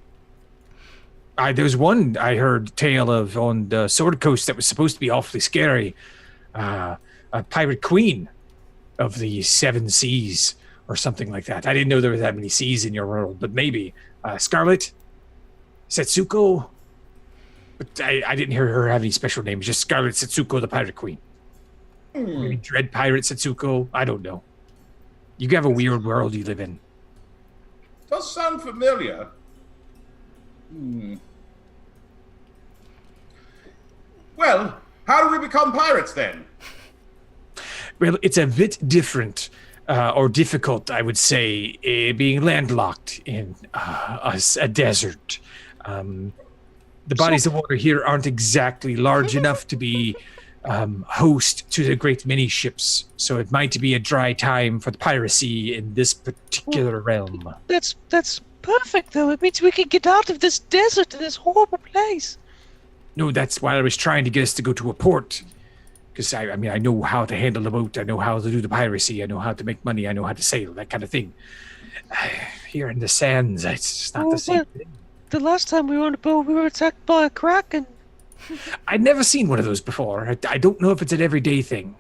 There was one I heard tale of on the Sword Coast that was supposed to be awfully scary. A pirate queen of the Seven Seas or something like that. I didn't know there were that many seas in your world, but maybe Scarlet, Setsuko. But I didn't hear her have any special names. Just Scarlet Setsuko, the pirate queen. Maybe Dread Pirate Setsuko. I don't know. You have a weird world you live in. Does sound familiar. Well, how do we become pirates then? Well, it's a bit different or difficult, I would say, being landlocked in a desert. The bodies of water here aren't exactly large enough to be host to the great many ships, so it might be a dry time for the piracy in this particular realm. That's perfect, though. It means we can get out of this desert, this horrible place. No, that's why I was trying to get us to go to a port. Because, I know how to handle the boat. I know how to do the piracy. I know how to make money. I know how to sail, that kind of thing. Here in the sands, it's just not the same thing. The last time we were on a boat, we were attacked by a kraken. I'd never seen one of those before. I don't know if it's an everyday thing.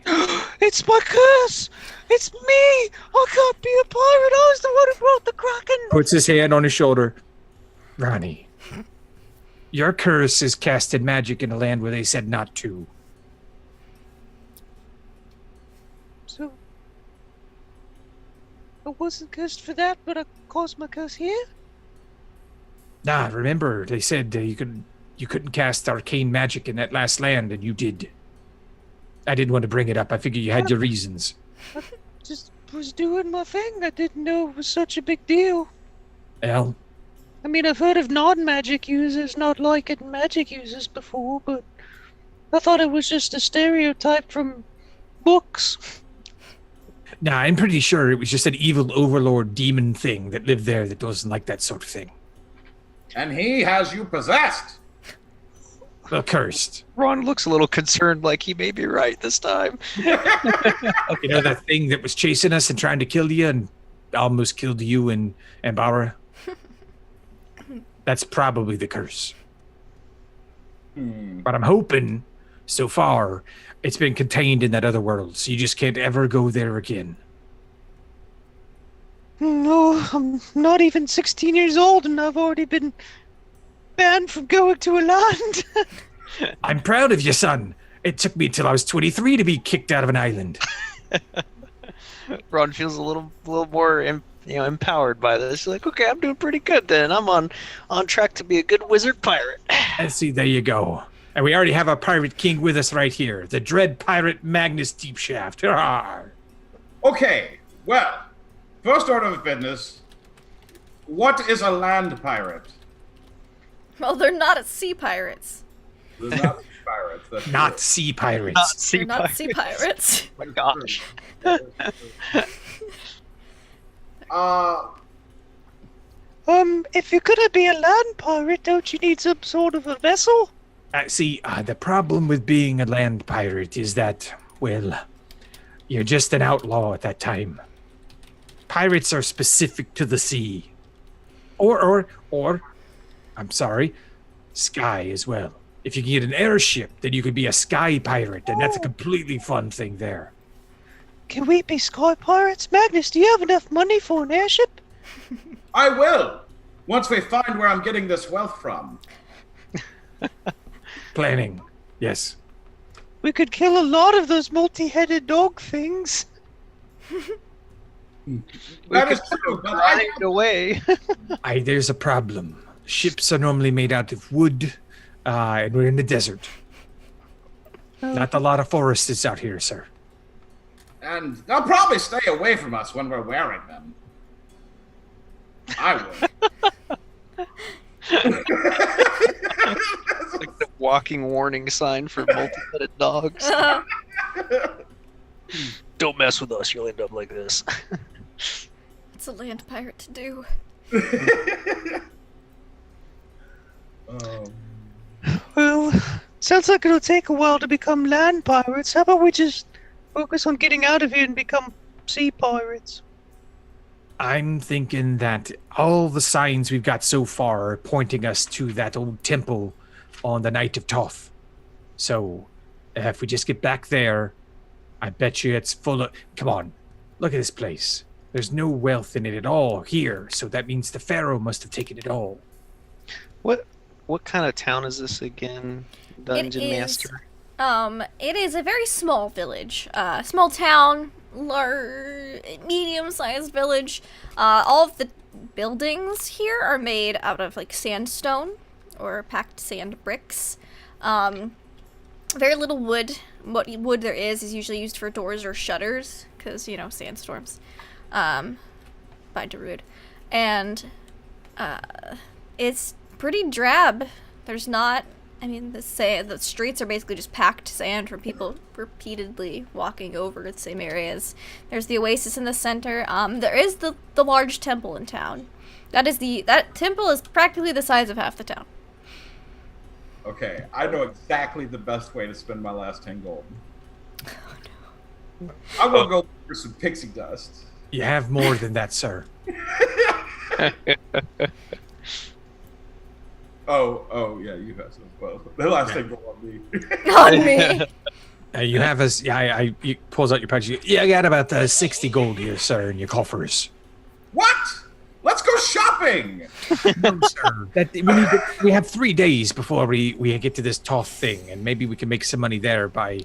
It's my curse! It's me! I can't be a pirate! I was the one who brought the kraken! Puts his hand on his shoulder. Ronnie, your curse is casted magic in a land where they said not to. So, I wasn't cursed for that, but I caused my curse here? Nah, remember, they said you couldn't cast arcane magic in that last land, and you did. I didn't want to bring it up. I figured you had your reasons. I just was doing my thing. I didn't know it was such a big deal. Well, I mean, I've heard of non-magic users not liking magic users before, but I thought it was just a stereotype from books. nah, I'm pretty sure it was just an evil overlord demon thing that lived there that doesn't like that sort of thing. And he has you possessed. Well, cursed. Ron looks a little concerned, like he may be right this time. That thing that was chasing us and trying to kill you and almost killed you and Bauer? That's probably the curse. But I'm hoping, so far, it's been contained in that other world, so you just can't ever go there again. No, I'm not even 16 years old, and I've already been banned from going to a land. I'm proud of you, son. It took me till I was 23 to be kicked out of an island. Ron feels a little more empowered by this. Like, okay, I'm doing pretty good then. I'm on track to be a good wizard pirate. And see, there you go. And we already have our pirate king with us right here, the dread pirate Magnus Deepshaft. Hurrah! Okay, well, first order of business. What is a land pirate? Well, they're not sea pirates. They're not sea pirates. That's Not true. sea pirates. They're not sea pirates. Oh my gosh. If you're gonna be a land pirate, don't you need some sort of a vessel? The problem with being a land pirate is that, well, you're just an outlaw at that time. Pirates are specific to the sea. Or, I'm sorry, sky as well. If you can get an airship, then you could be a sky pirate, and that's a completely fun thing there. Can we be sky pirates? Magnus, do you have enough money for an airship? I will, once we find where I'm getting this wealth from. Planning, yes. We could kill a lot of those multi-headed dog things. That is true, but I Grind away. There's a problem. Ships are normally made out of wood, and we're in the desert. Not a lot of forests out here, sir. And they'll probably stay away from us when we're wearing them. I would. Like the walking warning sign for multi-headed dogs. Don't mess with us, you'll end up like this. It's a land pirate to do. Well, sounds like it'll take a while to become land pirates. How about we just focus on getting out of here and become sea pirates? I'm thinking that all the signs we've got so far are pointing us to that old temple on the night of Toth. So, if we just get back there, I bet you it's full of... Come on, look at this place. There's no wealth in it at all here, so that means the Pharaoh must have taken it all. What kind of town is this again, Dungeon Master? It is a very small village. Small town, medium-sized village. All of the buildings here are made out of, like, sandstone or packed sand bricks. Very little wood. What wood there is usually used for doors or shutters, because, you know, sandstorms. Bind to rude. And, it's pretty drab. There's not... I mean, the streets are basically just packed sand from people repeatedly walking over the same areas. There's the oasis in the center. There is the large temple in town. That temple is practically the size of half the town. Okay, I know exactly the best way to spend my last 10 gold. Oh, no. I'm gonna go for some pixie dust. You have more than that, sir. Oh, yeah, you have some as well. The last thing go on me. On me. You have us. Yeah, you pulls out your pouch. Yeah, I got about 60 gold here, sir, in your coffers. What? Let's go shopping! No, sir. We have 3 days before we get to this Toth thing, and maybe we can make some money there by,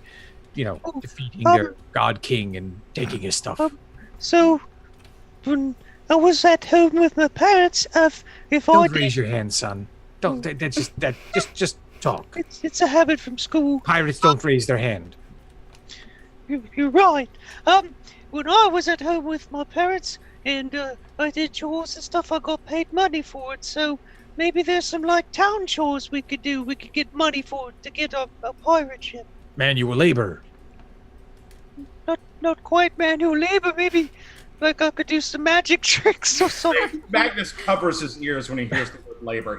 defeating their god king and taking his stuff. So, when I was at home with my parents, Don't raise your hand, son. Don't. Just talk. It's a habit from school. Pirates don't raise their hand. You're right. When I was at home with my parents and I did chores and stuff, I got paid money for it. So maybe there's some like town chores we could do. We could get money for it to get a pirate ship. Manual labor. Not quite manual labor. Maybe like I could do some magic tricks or something. Magnus covers his ears when he hears the word labor.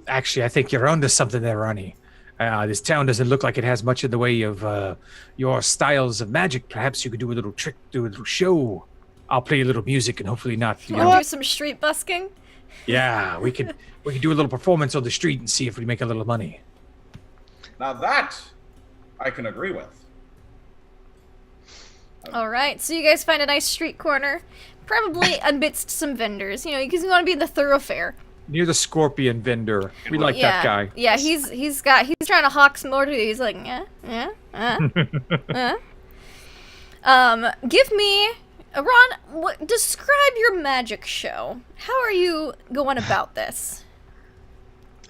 Actually, I think you're onto something there, Ronnie. This town doesn't look like it has much in the way of your styles of magic. Perhaps you could do a little trick, do a little show. I'll play a little music and hopefully not. You want to do some street busking? Yeah, we could do a little performance on the street and see if we make a little money. Now that I can agree with. Alright, so you guys find a nice street corner, probably amidst some vendors, because you want to be in the thoroughfare. Near the scorpion vendor. We like that guy. Yeah, he's trying to hawk some more to you. He's like, give me, Ron, describe your magic show. How are you going about this?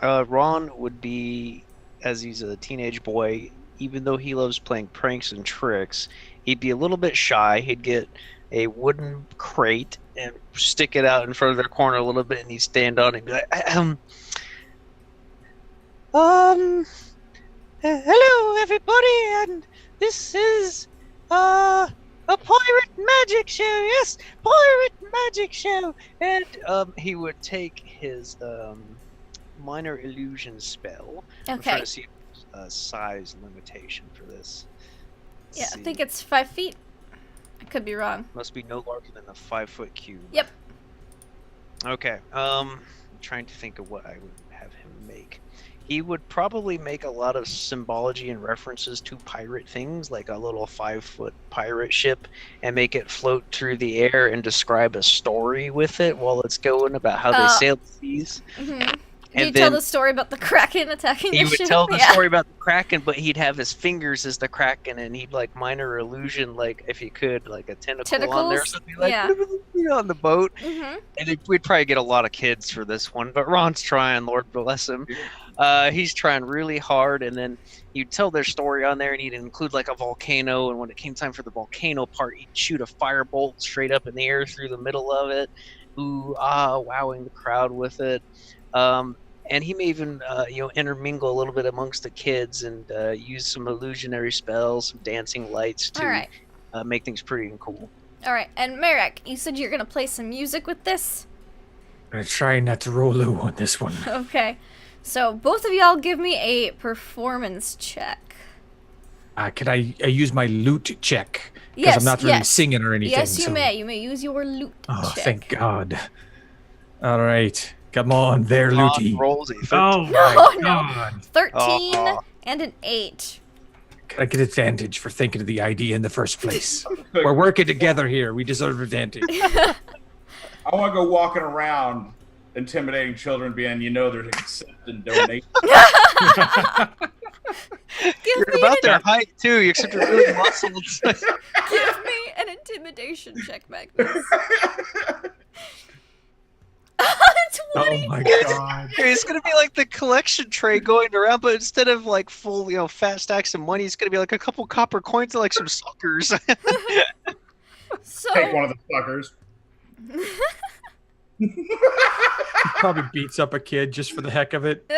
Ron would be, as he's a teenage boy, even though he loves playing pranks and tricks, he'd be a little bit shy. He'd get a wooden crate and stick it out in front of their corner a little bit, and he'd stand on it and be like, hello everybody, and this is a pirate magic show. Yes, pirate magic show. And he would take his minor illusion spell. Okay. I'm trying to see a size limitation for this. Yeah, I think it's 5 feet. I could be wrong. Must be no larger than a 5-foot cube. Yep. Okay. I'm trying to think of what I would have him make. He would probably make a lot of symbology and references to pirate things, like a little 5-foot pirate ship, and make it float through the air and describe a story with it while it's going about how they sail the seas. Mm-hmm. And He'd tell the story about the Kraken attacking the he ship. would tell the story about the Kraken, but he'd have his fingers as the Kraken, and he'd like minor illusion, like if he could, like a tentacle on there, or something like on the boat. Mm-hmm. And we'd probably get a lot of kids for this one, but Ron's trying, Lord bless him. He's trying really hard, and then you'd tell their story on there, and he'd include like a volcano, and when it came time for the volcano part, he'd shoot a firebolt straight up in the air through the middle of it, wowing the crowd with it. And he may even, intermingle a little bit amongst the kids and use some illusionary spells, some dancing lights to make things pretty and cool. All right, and Marek, you said you're gonna play some music with this? I'm gonna try not to roll low on this one. Okay, so both of y'all give me a performance check. Can I use my lute check? Because Yes, I'm not really yes. singing or anything. Yes, you so... may. You may use your lute Oh, check. thank God. All right. Come on there, Lutey. Rolls a 13. Oh, No, my God. 13 and an 8. Can I get advantage for thinking of the idea in the first place? We're working together here. We deserve advantage. I want to go walking around intimidating children, being, they're accepting donations. You're about their height, too, except you're really muscled. Give me an intimidation check, Magnus. 20. Oh, my God. It's gonna be like the collection tray going around, but instead of like full, fat stacks of money, it's gonna be like a couple copper coins and like some suckers. So Take one of the suckers. Probably beats up a kid just for the heck of it.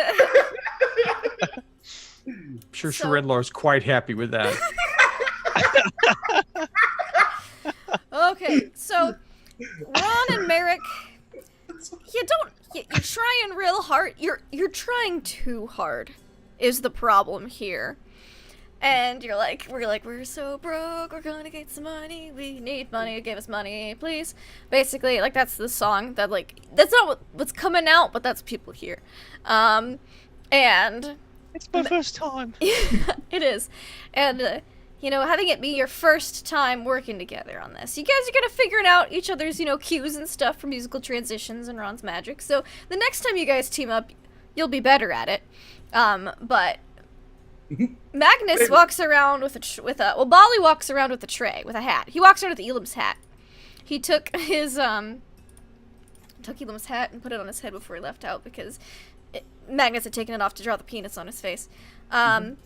I'm sure So- Sharendlar's quite happy with that. Okay, so Ron and Merrick, you're trying real hard. You're trying too hard, is the problem here. And we're so broke. We're gonna get some money. We need money. Give us money, please. Basically, like that's the song that that's not what's coming out, but that's what people hear. And It's my first time. it is, and having it be your first time working together on this, you guys are gonna figure out each other's cues and stuff for musical transitions and Ron's magic. So the next time you guys team up, you'll be better at it. But Magnus walks around Bali walks around with a tray with a hat. He walks around with Elam's hat. He took Elam's hat and put it on his head before he left out because Magnus had taken it off to draw the penis on his face. While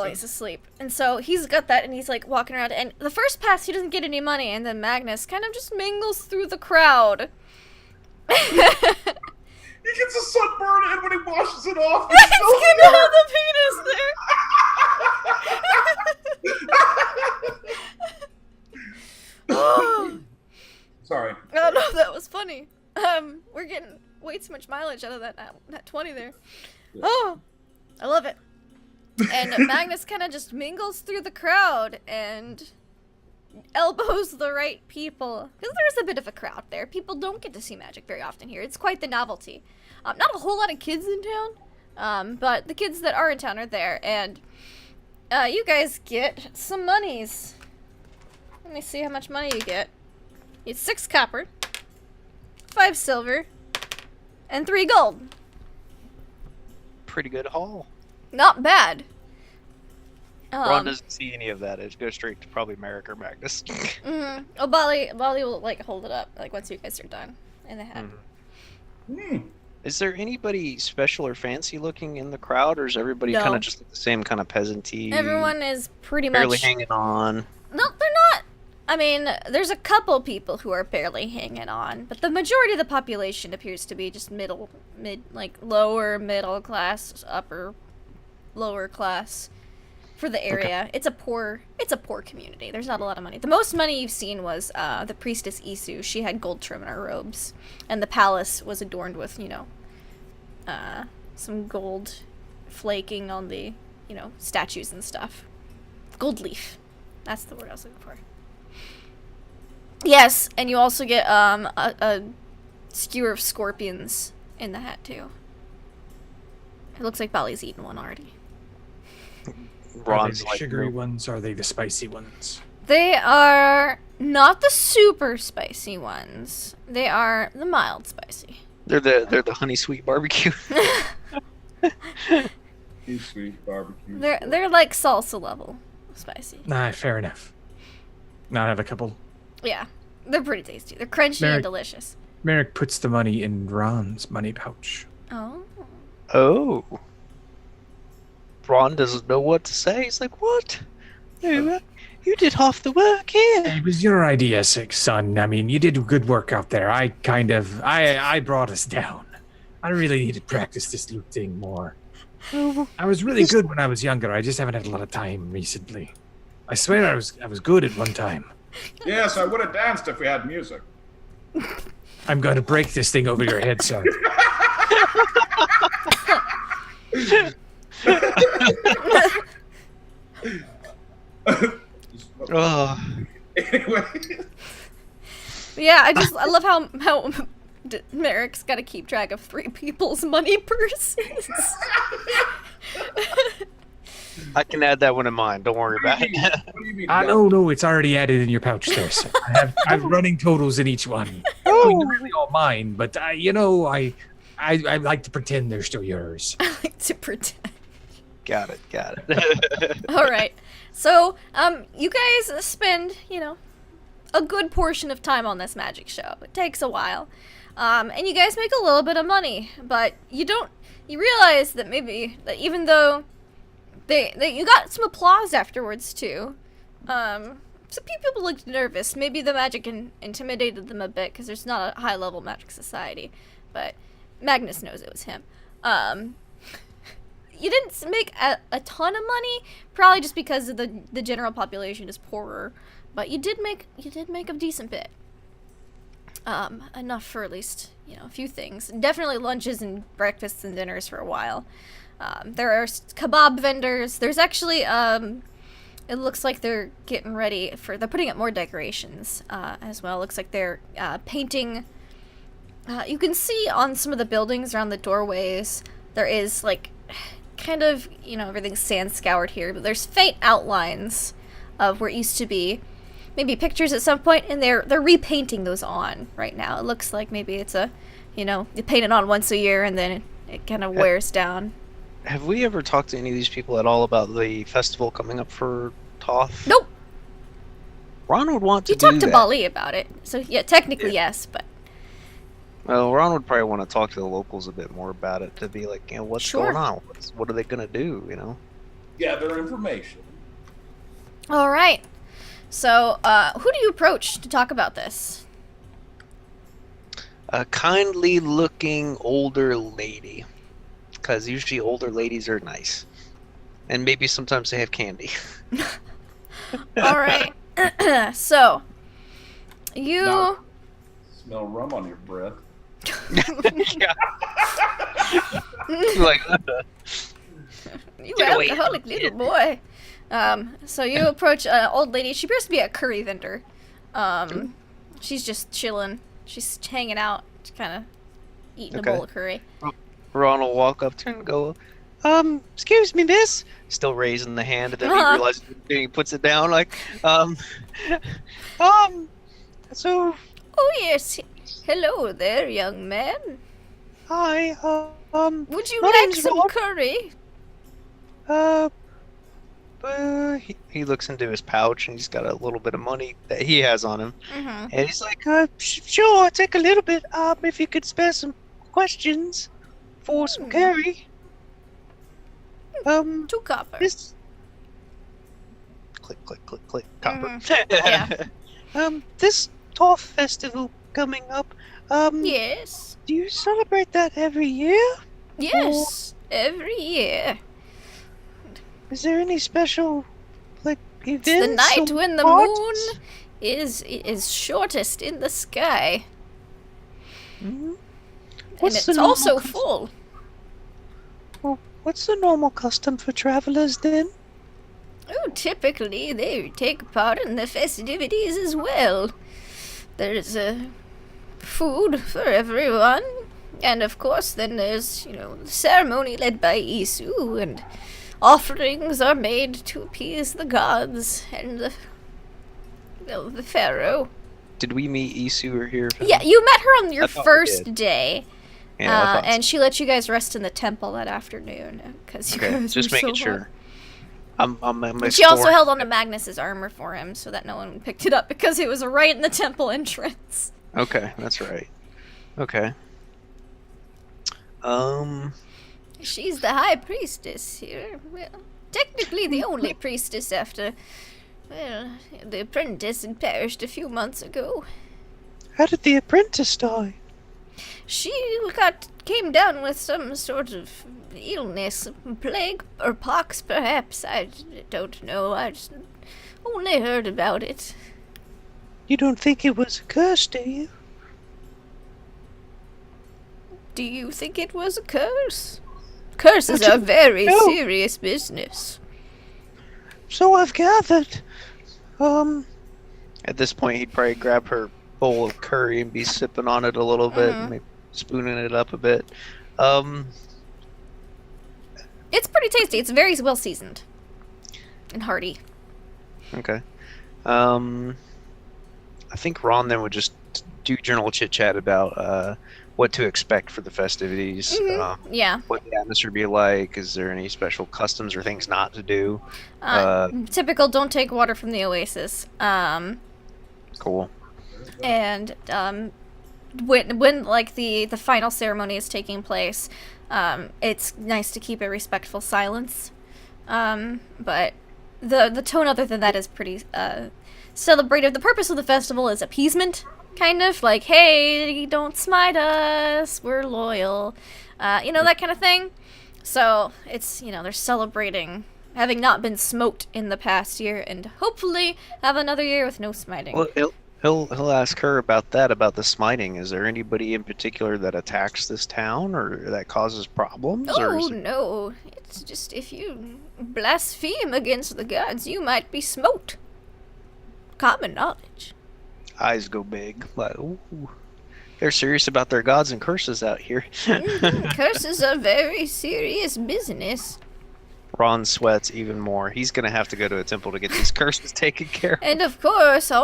he's asleep. And so he's got that and he's like walking around, and the first pass he doesn't get any money, and then Magnus kind of just mingles through the crowd. He gets a sunburn, and when he washes it off, He's gonna have the penis there. Oh. Sorry. Oh no, that was funny. We're getting way too much mileage out of that 20 there. Oh, I love it. And Magnus kind of just mingles through the crowd and elbows the right people. Because there's a bit of a crowd there. People don't get to see magic very often here. It's quite the novelty. Not a whole lot of kids in town, but the kids that are in town are there. And you guys get some monies. Let me see how much money you get. It's 6 copper, 5 silver, and 3 gold. Pretty good haul. Not bad. Ron doesn't see any of that. It goes straight to probably Merrick or Magnus. Mm-hmm. Oh, Bali will hold it up once you guys are done in the hat. Is there anybody special or fancy looking in the crowd, or is everybody No. kind of just like the same kind of peasant-y? Everyone is pretty barely much hanging on. No, they're not. I mean, there's a couple people who are barely hanging on, but the majority of the population appears to be just lower middle class, upper lower class for the area. Okay. It's a poor community. There's not a lot of money. The most money you've seen was the priestess Isu. She had gold trim in her robes, and the palace was adorned with some gold flaking on the statues and stuff. Gold leaf. That's the word I was looking for. Yes, and you also get a skewer of scorpions in the hat too. It looks like Bali's eaten one already. Are they Ron's the like, sugary "No." ones? Or are they the spicy ones? They are not the super spicy ones. They are the mild spicy. They're the honey sweet barbecue. He's sweet barbecue. They're like salsa level spicy. Nah, fair enough. Now I have a couple. Yeah, they're pretty tasty. They're crunchy and Merrick. delicious. Merrick puts the money in Ron's money pouch. Oh. Oh. Ron doesn't know what to say. He's like, "What? You did half the work here." It was your idea, son. I mean, you did good work out there. I brought us down. I really need to practice this loot thing more. I was really good when I was younger. I just haven't had a lot of time recently. I swear I was good at one time. Yes, I would have danced if we had music. I'm going to break this thing over your head, son. Oh. Anyway. Yeah, I love how Merrick's got to keep track of 3 people's money purses. I can add that one in mine. Don't worry about it. What do you mean? No, it's already added in your pouch there, son. I have running totals in each one. I mean, they're really all mine, but I like to pretend they're still yours. I like to pretend. Got it. All right. So, you guys spend, a good portion of time on this magic show. It takes a while. And you guys make a little bit of money, but you realize that even though you got some applause afterwards too, some people looked nervous. Maybe the magic intimidated them a bit because there's not a high level magic society, but Magnus knows it was him. You didn't make a ton of money, probably just because of the general population is poorer, but you did make a decent bit. Enough for at least, a few things. Definitely lunches and breakfasts and dinners for a while. There are kebab vendors. There's actually, it looks like they're getting ready they're putting up more decorations, as well. It looks like they're, painting, you can see on some of the buildings around the doorways, there is, kind of, everything's sand scoured here, but there's faint outlines of where it used to be. Maybe pictures at some point, and they're repainting those on right now. It looks like maybe it's you paint it on once a year, and then it kind of wears down. Have we ever talked to any of these people at all about the festival coming up for Toth? Nope. Ron would want to You do talked to that. Bali about it, so yeah, technically yes, but Well, Ron would probably want to talk to the locals a bit more about it to be like, what's Sure. going on? What are they gonna do? Gather information. all right. So, who do you approach to talk about this? A kindly looking older lady, because usually older ladies are nice, and maybe sometimes they have candy. All right. So, you. No. Smell rum on your breath. Yeah. Like, You Get away alcoholic from little it. boy. So you approach an old lady. She appears to be a curry vendor. She's just chilling. She's hanging out, kind of eating Okay. a bowl of curry. Ron will walk up to her and go, excuse me, miss. Still raising the hand, and then he realizes he puts it down, like, so, Oh yes. Hello there, young man. hi, Would you my like name's some Ron. curry? He looks into his pouch and he's got a little bit of money that he has on him, Mm-hmm. and he's like, sure, I'll take a little bit. If you could spare some questions for some curry. 2 copper. This. Click, click, click, click. Copper. Yeah. This Toth festival coming up. Yes. Do you celebrate that every year? Yes. Every year. Is there any special, events? It's the night or when the parties? moon is shortest in the sky. Mhm. And it's also full. Well, what's the normal custom for travelers then? Oh, typically they take part in the festivities as well. There's food for everyone. And of course, then there's, the ceremony led by Isu, and offerings are made to appease the gods and the pharaoh. Did we meet Isu or here? Yeah, you met her on your I thought we first did. day. Yeah, I thought And so. she let you guys rest in the temple that afternoon, because you Okay, guys just were making so sure. hot. I'm And she also exploring- held onto Magnus's armor for him, so that no one picked it up, because it was right in the temple entrance. Okay, that's right. Okay. She's the high priestess here. Well, technically the only priestess after, the apprentice had perished a few months ago. How did the apprentice die? She came down with some sort of illness, plague or pox perhaps. I don't know. I just only heard about it. You don't think it was a curse, do you? Do you think it was a curse? Curses are very No. serious business. So I've gathered. At this point, he'd probably grab her bowl of curry and be sipping on it a little bit, Mhm. maybe spooning it up a bit. It's pretty tasty. It's very well seasoned and hearty. Okay. I think Ron then would just do general chit chat about what to expect for the festivities. Yeah. What the atmosphere be like? Is there any special customs or things not to do? Typical don't take water from the oasis. Cool. And when like the final ceremony is taking place, it's nice to keep a respectful silence. But the tone other than that is pretty celebrative. The purpose of the festival is appeasement, kind of like, hey, don't smite us, we're loyal, that kind of thing. So it's, they're celebrating having not been smoked in the past year, and hopefully have another year with no smiting. Well, he'll ask her about that, about the smiting. Is there anybody in particular that attacks this town or that causes problems? Or Oh is it... no, it's just if you blaspheme against the gods, you might be smoked. Common knowledge. Eyes go big. Like, ooh, they're serious about their gods and curses out here. Curses are very serious business. Ron sweats even more. He's gonna have to go to a temple to get these curses taken care of. And of course, we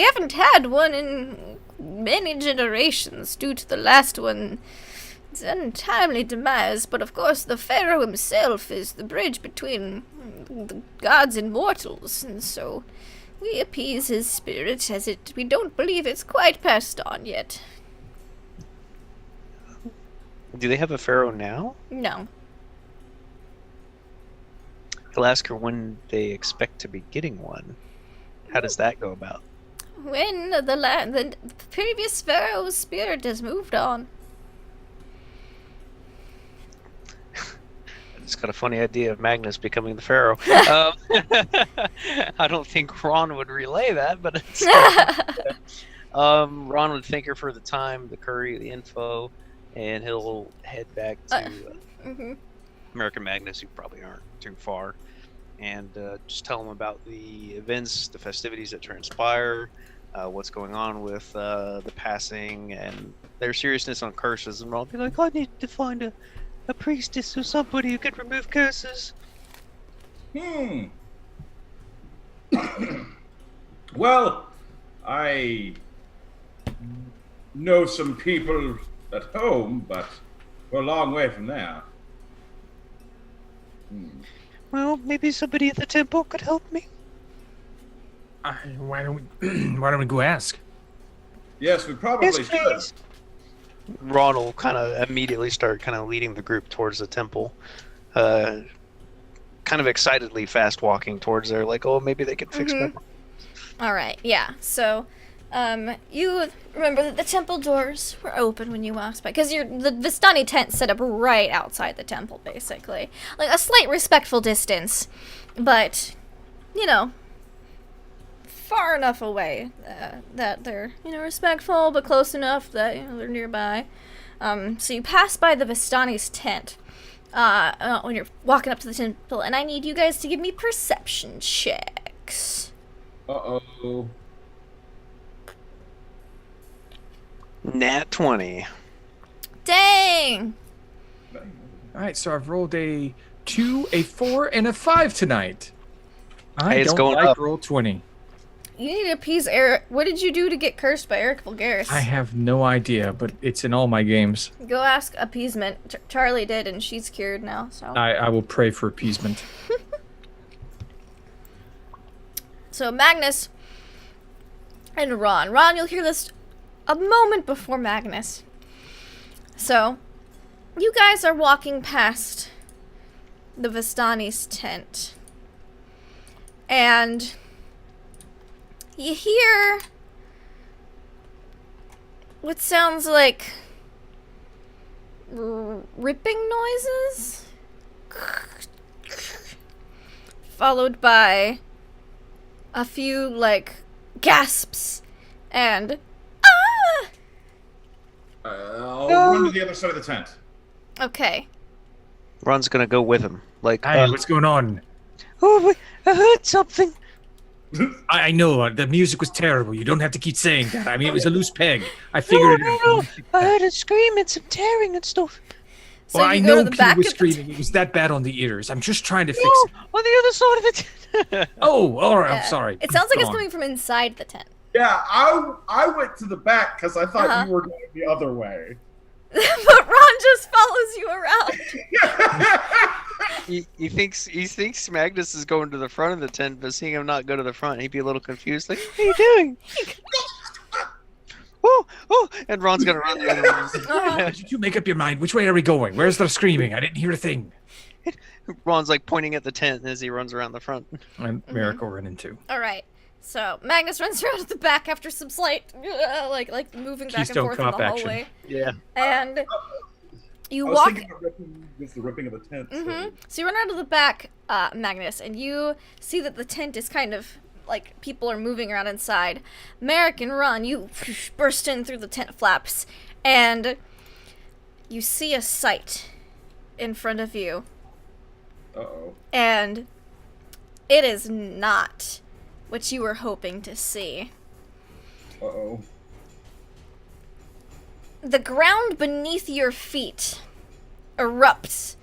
haven't had one in many generations due to the last one's untimely demise, but of course the pharaoh himself is the bridge between the gods and mortals, and so we appease his spirit as we don't believe it's quite passed on yet. Do they have a pharaoh now? No. He'll ask her when they expect to be getting one. How does that go about? When the previous pharaoh's spirit has moved on. I just got a funny idea of Magnus becoming the pharaoh. I don't think Ron would relay that, but it's Ron would thank her for the time, the curry, the info, and he'll head back to Mhm. American Magnus, who probably aren't too far, and just tell him about the events, the festivities that transpire, what's going on with the passing, and their seriousness on curses. And Ron will be like, I need to find a priestess or somebody who could remove curses. Well, I know some people at home, but we're a long way from there. Well, maybe somebody at the temple could help me. Why don't we go ask? Yes, we probably Yes, should. please. Ron will kind of immediately start kind of leading the group towards the temple. Kind of excitedly fast walking towards there, like, oh, maybe they could fix my problem. Alright, yeah. So, you remember that the temple doors were open when you walked by, because the Vistani tent set up right outside the temple, basically. Like, a slight respectful distance, but, far enough away that they're, respectful, but close enough that, they're nearby. So you pass by the Vistani's tent when you're walking up to the temple, and I need you guys to give me perception checks. Uh-oh. Nat 20. Dang! All right, so I've rolled a 2, a 4, and a 5 tonight. I Hey, it's don't going like up. roll 20. You need to appease Eric. What did you do to get cursed by Eric Vulgaris? I have no idea, but it's in all my games. Go ask appeasement. Charlie did, and she's cured now, so. I will pray for appeasement. So Magnus and Ron. Ron, you'll hear this a moment before Magnus. So, you guys are walking past the Vistani's tent. And you hear what sounds like ripping noises, followed by a few, like, gasps and ah! I'll run to the other side of the tent. Okay. Ron's gonna go with him. Like, Hey, what's going on? oh, wait, I heard something. I know the music was terrible. You don't have to keep saying that. I mean, it was a loose peg. I figured it out. I heard a scream and some tearing and stuff. So Well, I you go know to the Q back was of the screaming. It was that bad on the ears. I'm just trying to fix No, it. on the other side of it. Oh, all right. I'm sorry. It sounds like it's Go on. coming from inside the tent. Yeah, I went to the back because I thought Uh-huh. you were going the other way. But Ron just follows you around. He thinks Magnus is going to the front of the tent, but seeing him not go to the front, he'd be a little confused. Like, what are you doing? Oh, and Ron's gonna run the other way. Did you make up your mind? Which way are we going? Where's the screaming? I didn't hear a thing. Ron's like pointing at the tent as he runs around the front. And Miracle running too. All right. So Magnus runs around at the back after some slight, like moving back Keystone and forth in the Cop action. hallway, Yeah. and you I was walk. thinking of the ripping of the tent. So you run out of the back, Magnus, and you see that the tent is kind of like people are moving around inside. Merrick and Ron, you burst in through the tent flaps, and you see a sight in front of you, Uh-oh. and it is not what you were hoping to see. Uh-oh. The ground beneath your feet erupts,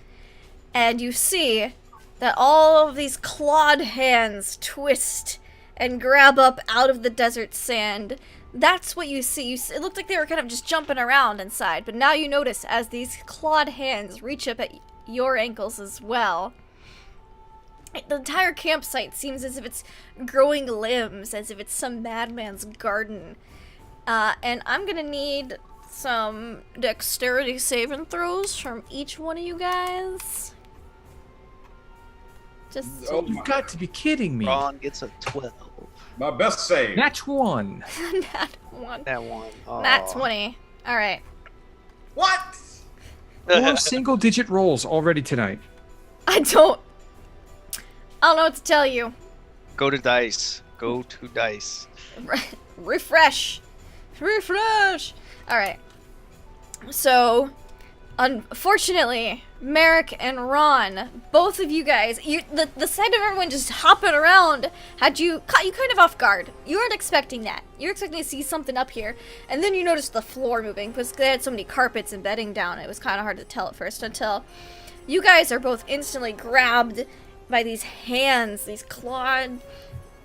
and you see that all of these clawed hands twist and grab up out of the desert sand. That's what you see. It looked like they were kind of just jumping around inside, but now you notice as these clawed hands reach up at your ankles as well. The entire campsite seems as if it's growing limbs, as if it's some madman's garden. And I'm gonna need some dexterity saving throws from each one of you guys. Just Oh, You've got to be kidding me. Ron gets a 12. my best save. Nat 1. that one. That one. Nat 20. Alright. What? 4 single-digit rolls already tonight. I don't know what to tell you. Go to dice. Go to dice. Refresh. Refresh. Alright. So, unfortunately, Merrick and Ron, both of you guys, the sight of everyone just hopping around caught you kind of off guard. You weren't expecting that. You were expecting to see something up here, and then you noticed the floor moving because they had so many carpets and bedding down. It was kind of hard to tell at first until you guys are both instantly grabbed by these hands, these clawed,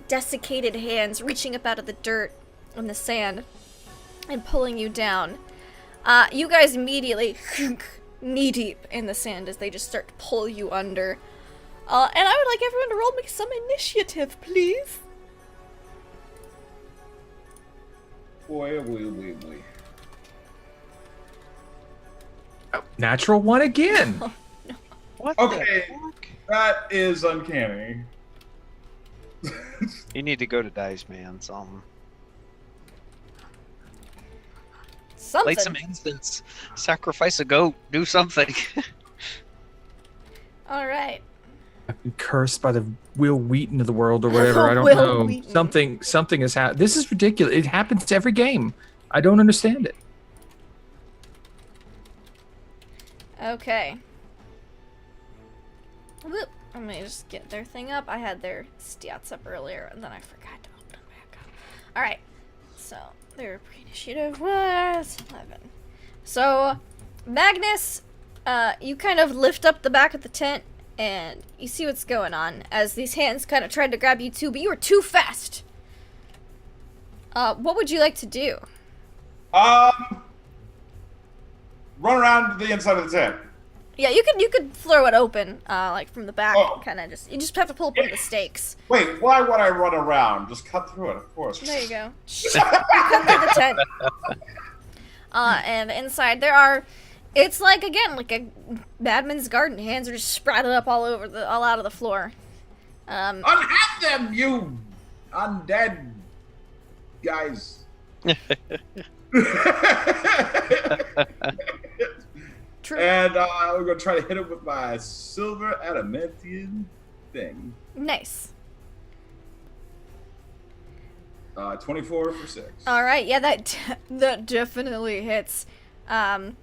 desiccated hands reaching up out of the dirt and the sand and pulling you down. You guys immediately knee deep in the sand as they just start to pull you under. And I would like everyone to roll me some initiative, please. Boy. Natural 1 again. What Okay. the fuck? That is uncanny. You need to go to dice, man. Something. Light some incense. Sacrifice a goat. Do something. Alright. I've been cursed by the Will Wheaton of the world or whatever. I don't Will know. Wheaton. Something has happened. This is ridiculous. It happens to every game. I don't understand it. Okay. Whoop. Let me just get their thing up. I had their stats up earlier, and then I forgot to open them back up. Alright. So their pre-initiative was 11. So Magnus, you kind of lift up the back of the tent and you see what's going on as these hands kind of tried to grab you too, but you were too fast. What would you like to do? Run around the inside of the tent. Yeah, you could throw it open, like from the back, Oh. kind of you just have to pull up one of the stakes. Wait, why would I run around? Just cut through it, of course. There you go. You cut through the tent. And inside there are, it's like, again, like a madman's garden. Hands are just sprouted up all out of the floor. Unhand them, you undead guys. True. And we're gonna try to hit him with my silver adamantium thing. Nice. 24 for 6. All right, yeah, that definitely hits. And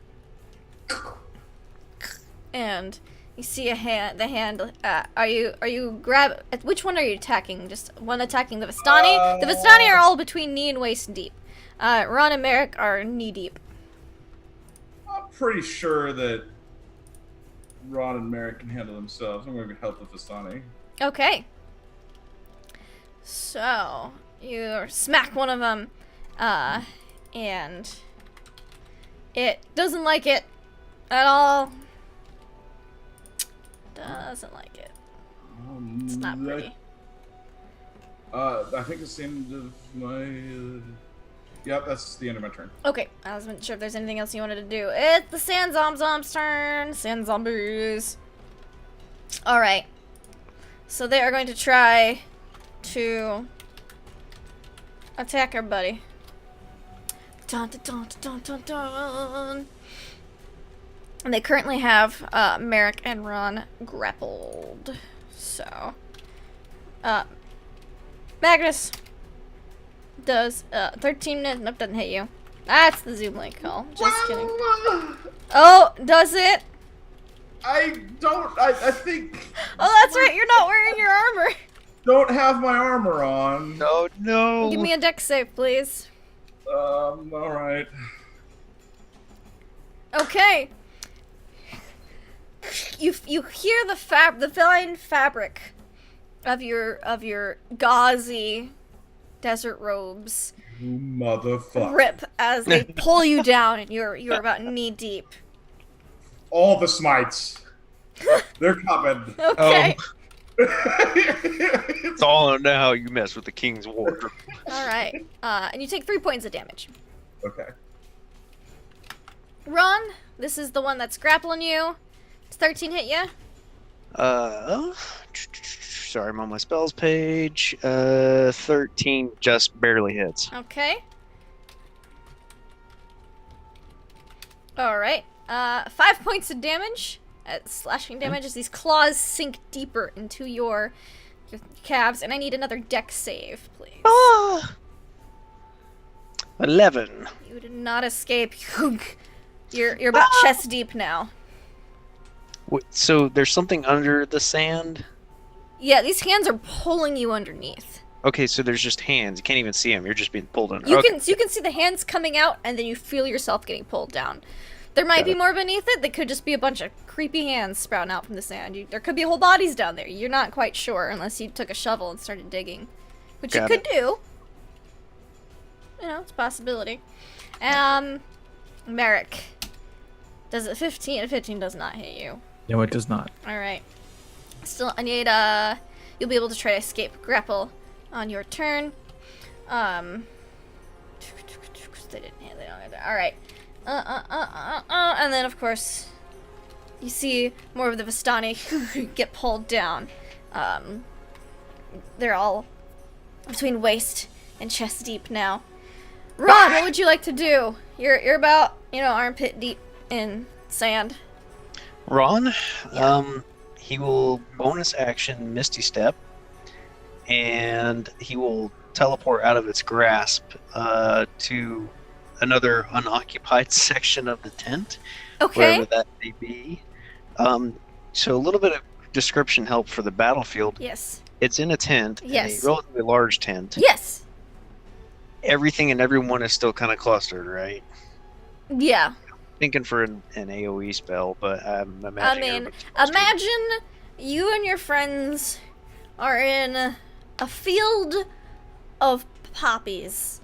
you see a hand. The hand. Are you grab? Which one are you attacking? Just one attacking the Vistani. The Vistani are all between knee and waist deep. Ron and Merrick are knee deep. I'm pretty sure that Ron and Merrick can handle themselves. I'm gonna help the Vistani. Okay. So you smack one of them, and it doesn't like it at all. Doesn't like it. It's not pretty. I think it's the end of my. Yep, that's the end of my turn. Okay, I wasn't sure if there's anything else you wanted to do. It's the Sand Zom's turn. Sand Zombies. Alright. So they are going to try to attack our buddy. Dun, dun, dun, dun, dun, dun. And they currently have Merrick and Ron grappled. So, Magnus does 13 minutes. Nope, doesn't hit you. That's the Zoom link call. Just kidding. Oh, does it? I think. Oh, that's right. You're not wearing your armor. Don't have my armor on. Oh no! Give me a dex save, please. Alright. Okay. You hear the fine fabric of your gauzy desert robes You motherfucker. rip as they pull you down, and you're about knee deep. All the smites. They're coming. Okay. It's all on how you mess with the king's wardrobe. All right. And you take 3 points of damage. Okay. Ron, this is the one that's grappling you. Does 13 hit you? Sorry, I'm on my spells page. 13 just barely hits. Okay. All right. 5 points of damage. Slashing damage as these claws sink deeper into your calves, and I need another dex save, please. Ah! 11. You did not escape. You're about chest deep now. So there's something under the sand? Yeah, these hands are pulling you underneath. Okay, so there's just hands. You can't even see them. You're just being pulled under. You Okay. can see the hands coming out, and then you feel yourself getting pulled down. There might Got be it. more beneath it. They could just be a bunch of creepy hands sprouting out from the sand. There could be whole bodies down there. You're not quite sure unless you took a shovel and started digging, which you Got could it. do. You know, it's a possibility. Merrick. Does it 15? 15 does not hit you. No, it does not. All right. Still, I need you'll be able to try to escape grapple on your turn. They don't have that. All right. And then of course, you see more of the Vistani get pulled down. They're all between waist and chest deep now. Ron, what would you like to do? You're about, armpit deep in sand. Ron, he will bonus action Misty Step, and he will teleport out of its grasp to another unoccupied section of the tent, Okay. wherever that may be. So a little bit of description help for the battlefield. Yes. It's in a tent, Yes. a relatively large tent, Yes. everything and everyone is still kind of clustered, right? Yeah. Thinking for an AoE spell, but I'm imagining. I mean, everybody's clustered. imagine you and your friends are in a field of poppies,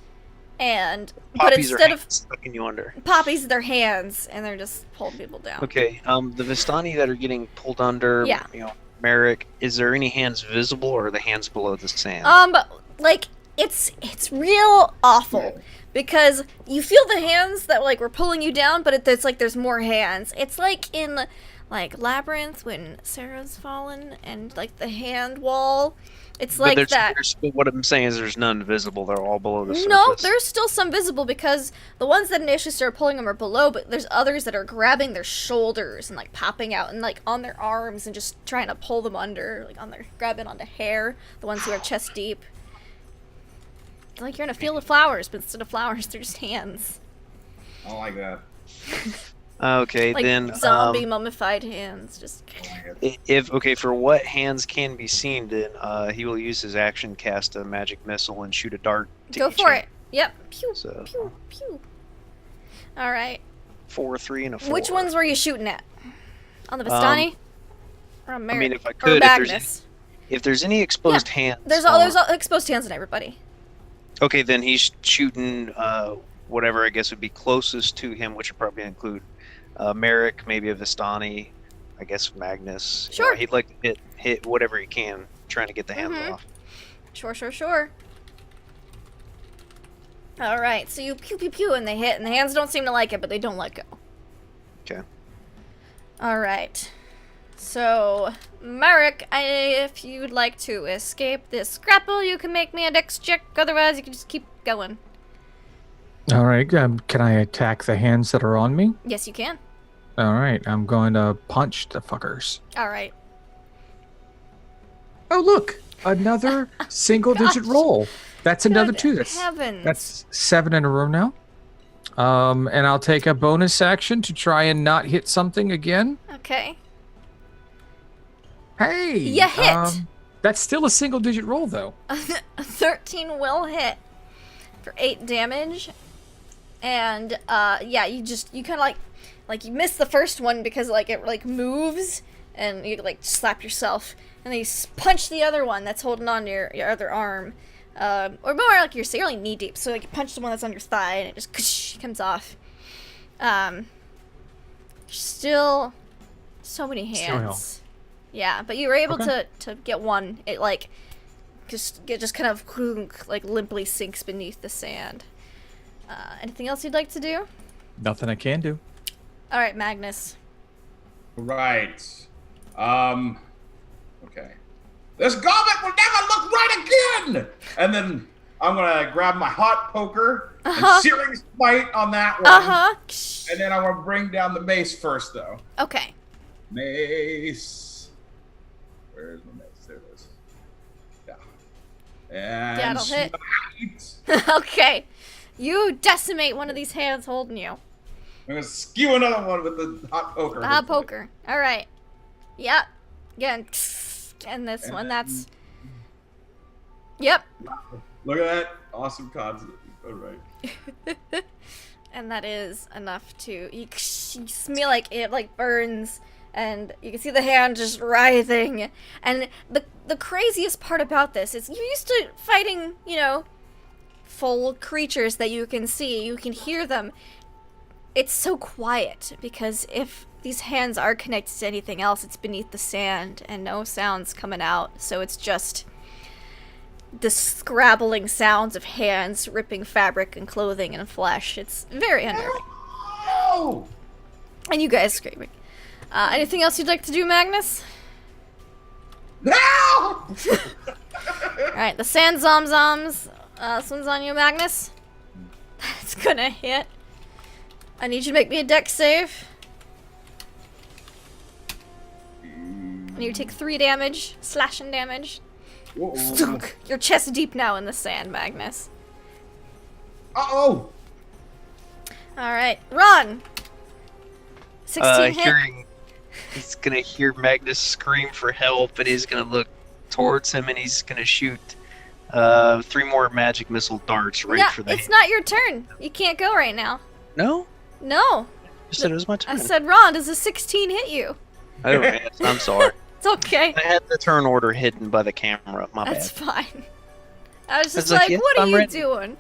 and but Poppies are instead of sucking you under. poppies, they're hands, and they're just pulling people down. Okay, the Vistani that are getting pulled under, Yeah. Merrick, is there any hands visible, or are the hands below the sand? Like it's real awful because you feel the hands that like were pulling you down, but it's like there's more hands. It's like in like Labyrinth when Sarah's fallen and like the hand wall. It's But like that. What I'm saying is there's none visible. They're all below the surface. No, there's still some visible because the ones that initially started pulling them are below, but there's others that are grabbing their shoulders and like popping out and like on their arms and just trying to pull them under, like on their grabbing onto hair. The ones who are chest deep. Like you're in a field of flowers, but instead of flowers, they're just hands. I don't like that. Okay, Like then zombie mummified hands. Just I don't like it. if for what hands can be seen, then he will use his action, cast a magic missile, and shoot a dart. To go each for hand. it. Yep. Pew, So pew, pew. All right. 4, 3, and a 4. Which ones were you shooting at? On the Vistani? Or on I Merrick? mean, if I Or could, Magnus? if there's any exposed hands, There's all exposed hands on everybody. Okay, then he's shooting whatever I guess would be closest to him, which would probably include Merrick, maybe a Vistani, I guess Magnus. You know, Sure. he'd like to hit whatever he can, trying to get the hands Mhm. off. Sure. All right, so you pew pew pew and they hit, and the hands don't seem to like it, but they don't let go. Okay. All right. So, Merrick, if you'd like to escape this grapple, you can make me a dex check. Otherwise, you can just keep going. All right. Can I attack the hands that are on me? Yes, you can. All right. I'm going to punch the fuckers. All right. Oh, look. Another single-digit roll. That's another Good 2. That's heavens. 7 in a row now. And I'll take a bonus action to try and not hit something again. Okay. Hey! You hit. That's still a single-digit roll, though. A 13 will hit for 8 damage. And, yeah, you kind of like you miss the first one because, like, it, like, moves and you, like, slap yourself. And then you punch the other one that's holding on to your other arm. Or more like you're really knee deep. So, like, you punch the one that's on your thigh and it just comes off. Still so many hands. Still hell. Yeah, but you were able Okay. to get one. It, like, just kind of like limply sinks beneath the sand. Anything else you'd like to do? Nothing I can do. All right, Magnus. Right. Okay. This goblet will never look right again! And then I'm gonna grab my hot poker and searing smite on that one. And then I'm gonna bring down the mace first, though. Okay. Mace. Where's my mace? There it is. Yeah. And That'll hit. smite. Okay. You decimate one of these hands holding you. I'm gonna skew another one with the hot poker. The hot poker. All right. Yep. Again. And this one, that's... Yep. Look at that. Awesome concept. All right. And that is enough to... You smell like it, like, burns. And you can see the hand just writhing. And the craziest part about this is you're used to fighting, you know, full creatures that you can see. You can hear them. It's so quiet because if these hands are connected to anything else, it's beneath the sand and no sounds coming out. So it's just the scrabbling sounds of hands ripping fabric and clothing and flesh. It's very unnerving. Oh! And you guys screaming. Anything else you'd like to do, Magnus? No! Alright, the sand zomzoms. This one's on you, Magnus. That's gonna hit. I need you to make me a dex save. And you take 3 damage, slashing damage. Stunk. You're chest deep now in the sand, Magnus. Uh-oh! Alright, run! 16 hit. He's gonna hear Magnus scream for help, and he's gonna look towards him, and he's gonna shoot 3 more magic missile darts right No, for the. it's not your turn. You can't go right now. No, No. you said it was my turn. I said, Ron, does a 16 hit you? Oh, man, I'm sorry. It's okay. I had the turn order hidden by the camera. My That's bad. fine. I was just It's like, like, yes, what are I'm you ready. doing?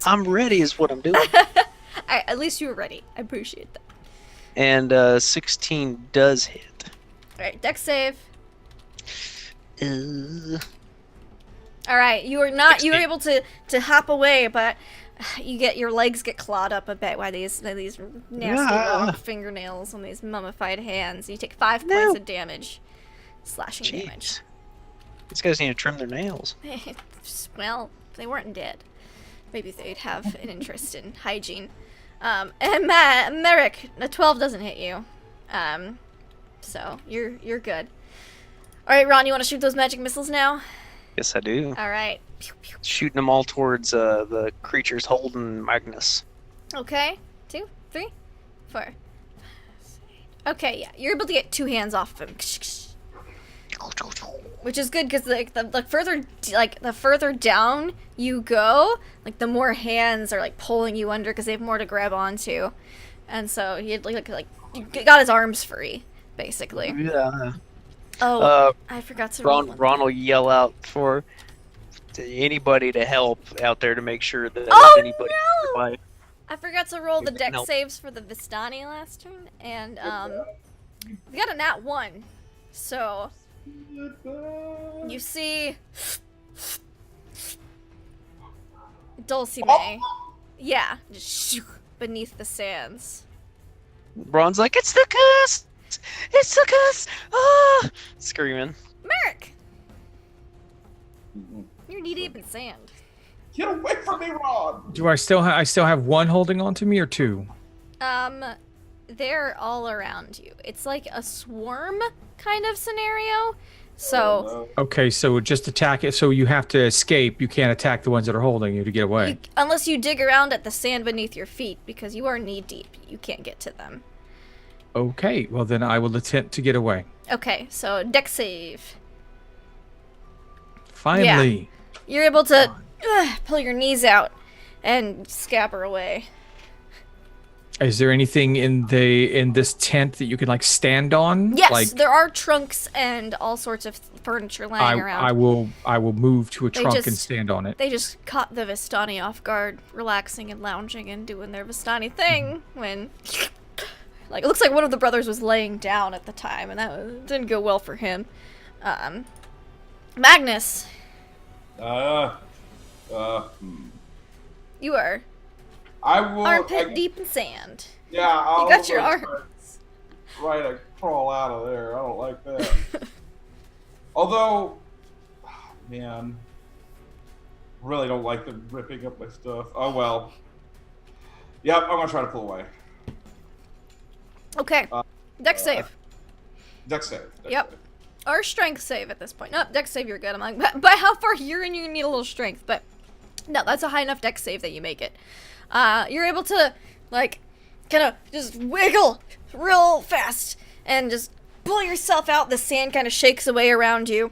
I'm ready, is what I'm doing. At least you were ready. I appreciate that. And 16 does hit. Alright, dex save. Uh, Alright, you were you were 16. able to hop away, but your legs get clawed up a bit by these nasty Yeah. long fingernails on these mummified hands. You take 5 points of damage. Slashing damage. Jeez. These guys need to trim their nails. Well, if they weren't dead, maybe they'd have an interest in hygiene. And Merrick, a 12 doesn't hit you. So you're good. Alright, Ron, you want to shoot those magic missiles now? Yes, I do. Alright. Shooting them all towards the creatures holding Magnus. Okay. 2, 3, 4. Okay, yeah. You're able to get 2 hands off of him. Which is good because the further down you go, like the more hands are like pulling you under because they have more to grab onto, and so he had like you got his arms free, basically. Yeah. Oh, I forgot to roll. Ron will yell out for anybody to help out there to make sure that Oh, anybody no! survive. I forgot to roll the They can dex help. saves for the Vistani last turn, and we got a nat 1, so you see Dulcimae, yeah, just shoo, beneath the sands. Ron's like, it's the curse! It's the curse! Ah! Screaming. Merrick, you're knee deep in sand. Get away from me, Ron! Do I still have 1 holding on to me or 2? They're all around you. It's like a swarm kind of scenario. So Okay, so just attack it. So you have to escape. You can't attack the ones that are holding you to get away. unless you dig around at the sand beneath your feet, because you are knee deep, you can't get to them. Okay, well then I will attempt to get away. Okay, so dex save. Finally. You're able to pull your knees out and scabber away. Is there anything in this tent that you can like stand on? Yes, Like there are trunks and all sorts of furniture lying around. I will move to a They trunk and just- stand on it. They just caught the Vistani off guard, relaxing and lounging and doing their Vistani thing when, like, it looks like one of the brothers was laying down at the time, and didn't go well for him. Magnus, you are I will. armpit deep in sand. Yeah, I'll You got your try arms. to crawl out of there. I don't like that. Although, man, really don't like them ripping up my stuff. Oh well. Yep, I'm gonna try to pull away. Okay, dex save. Dex save. Yep. Or strength save at this point. No, dex save, you're good. I'm like, by how far you're in, you need a little strength, but no, that's a high enough dex save that you make it. You're able to, like, kind of just wiggle real fast and just pull yourself out. The sand kind of shakes away around you,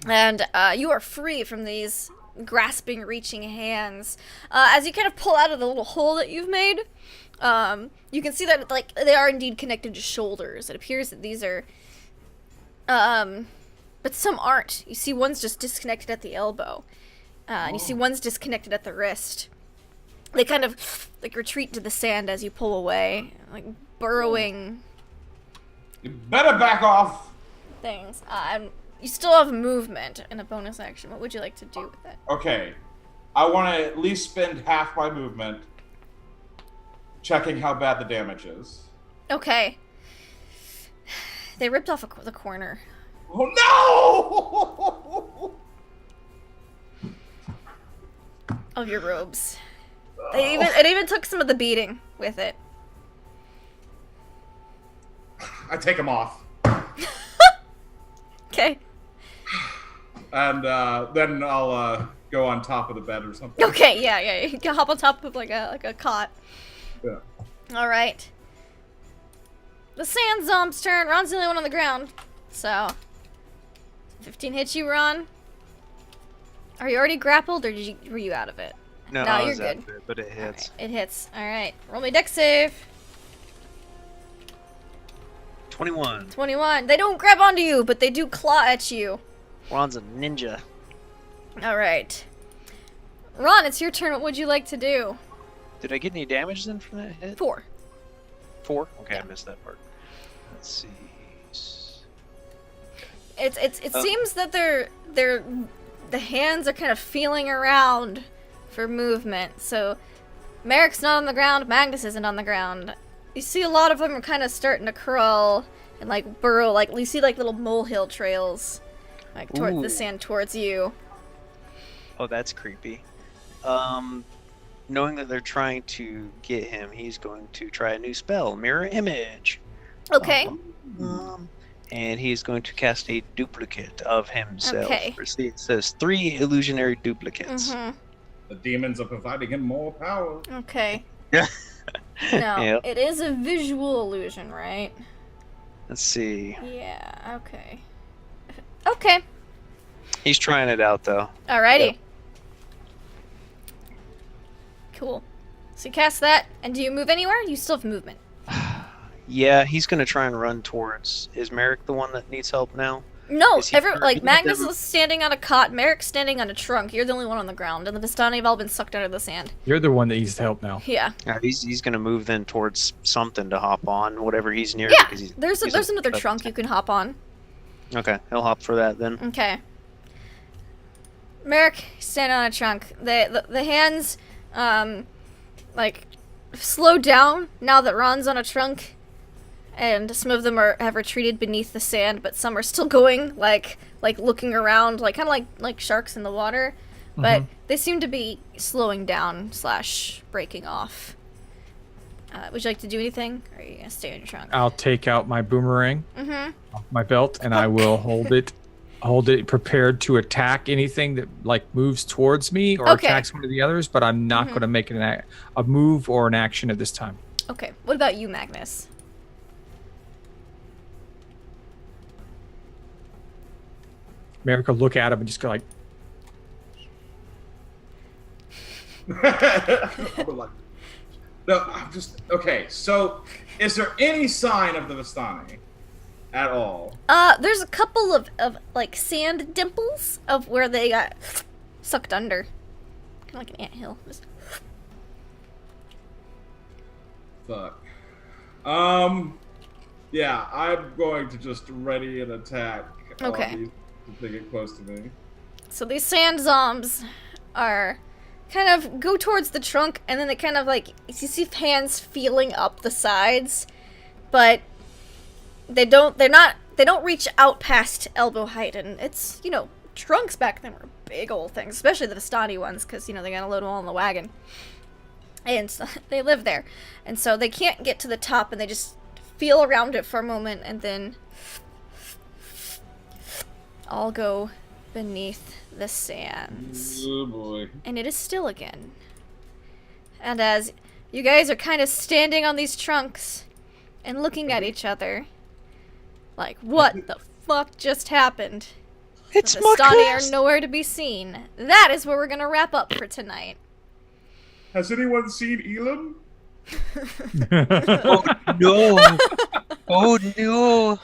and you are free from these grasping, reaching hands. As you kind of pull out of the little hole that you've made, you can see that, like, they are indeed connected to shoulders. It appears that these are, but some aren't. You see one's just disconnected at the elbow, and you see one's disconnected at the wrist. They kind of, like, retreat to the sand as you pull away, like, burrowing You better back off. things. And you still have movement and a bonus action. What would you like to do with it? Okay, I want to at least spend half my movement checking how bad the damage is. Okay. They ripped off the corner. Oh no! Of your robes. It even took some of the beating with it. I take them off, Okay. and then I'll go on top of the bed or something. Okay, yeah. You can hop on top of like a cot. Yeah. Alright. The sand zomb's turn. Ron's the only one on the ground. So 15 hits you, Ron. Are you already grappled, or were you out of it? No, No, I you're was good. after it, but it hits. Alright, it hits. Alright, roll me dex save. 21. 21. They don't grab onto you, but they do claw at you. Ron's a ninja. Alright. Ron, it's your turn. What would you like to do? Did I get any damage then from that hit? 4. 4? Okay, Yeah. I missed that part. Let's see. It Oh. seems that the hands are kind of feeling around for movement. So Merrick's not on the ground, Magnus isn't on the ground. You see a lot of them are kind of starting to crawl and like burrow, like you see like little molehill trails like toward Ooh. the sand towards you. Oh, that's creepy. Knowing that they're trying to get him, he's going to try a new spell, Mirror Image. Okay. And he's going to cast a duplicate of himself. Okay. See, it says 3 illusionary duplicates. Mhm. The demons are providing him more power. Okay. Yeah. Now, Yep. it is a visual illusion, right? Let's see. Yeah, okay. Okay. He's trying it out, though. Alrighty. Cool. So you cast that, and do you move anywhere? You still have movement. Yeah, he's going to try and run towards... Is Merrick the one that needs help now? No, Is he hurt? Magnus is standing on a cot, Merrick's standing on a trunk. You're the only one on the ground, and the Vistani have all been sucked under the sand. You're the one that needs help now. Yeah. He's going to move then towards something to hop on, whatever he's near. Yeah, because there's another trunk you can hop on. Okay, he'll hop for that then. Okay. Merrick, stand on a trunk. The hands, like, slow down now that Ron's on a trunk. And some of them have retreated beneath the sand, but some are still going, like looking around, like kind of like sharks in the water. But they seem to be slowing down / breaking off. Would you like to do anything, or are you gonna stay in your trunk? I'll take out my boomerang off my belt, and I will hold it prepared to attack anything that like moves towards me or Okay. attacks one of the others. But I'm not going to make a move or an action at this time. Okay. What about you, Magnus? Merrick will look at him and just go like, No, I'm just okay. So, is there any sign of the Vistani at all? There's a couple of like sand dimples of where they got sucked under, kind of like an anthill. Just- Fuck. Yeah, I'm going to just ready an attack. Okay. On these if they get close to me. So these sand zombs are kind of go towards the trunk, and then they kind of like you see hands feeling up the sides, but they don't reach out past elbow height, and it's trunks back then were big old things, especially the Vistani ones, because they gotta load them all in the wagon, and so they live there, and so they can't get to the top, and they just feel around it for a moment, and then all go beneath the sands. Oh boy. And it is still again. And as you guys are kind of standing on these trunks and looking at each other, like, what the fuck just happened? It's The Vistani Marcus! are nowhere to be seen. That is where we're gonna wrap up for tonight. Has anyone seen Elam? Oh no! Oh no!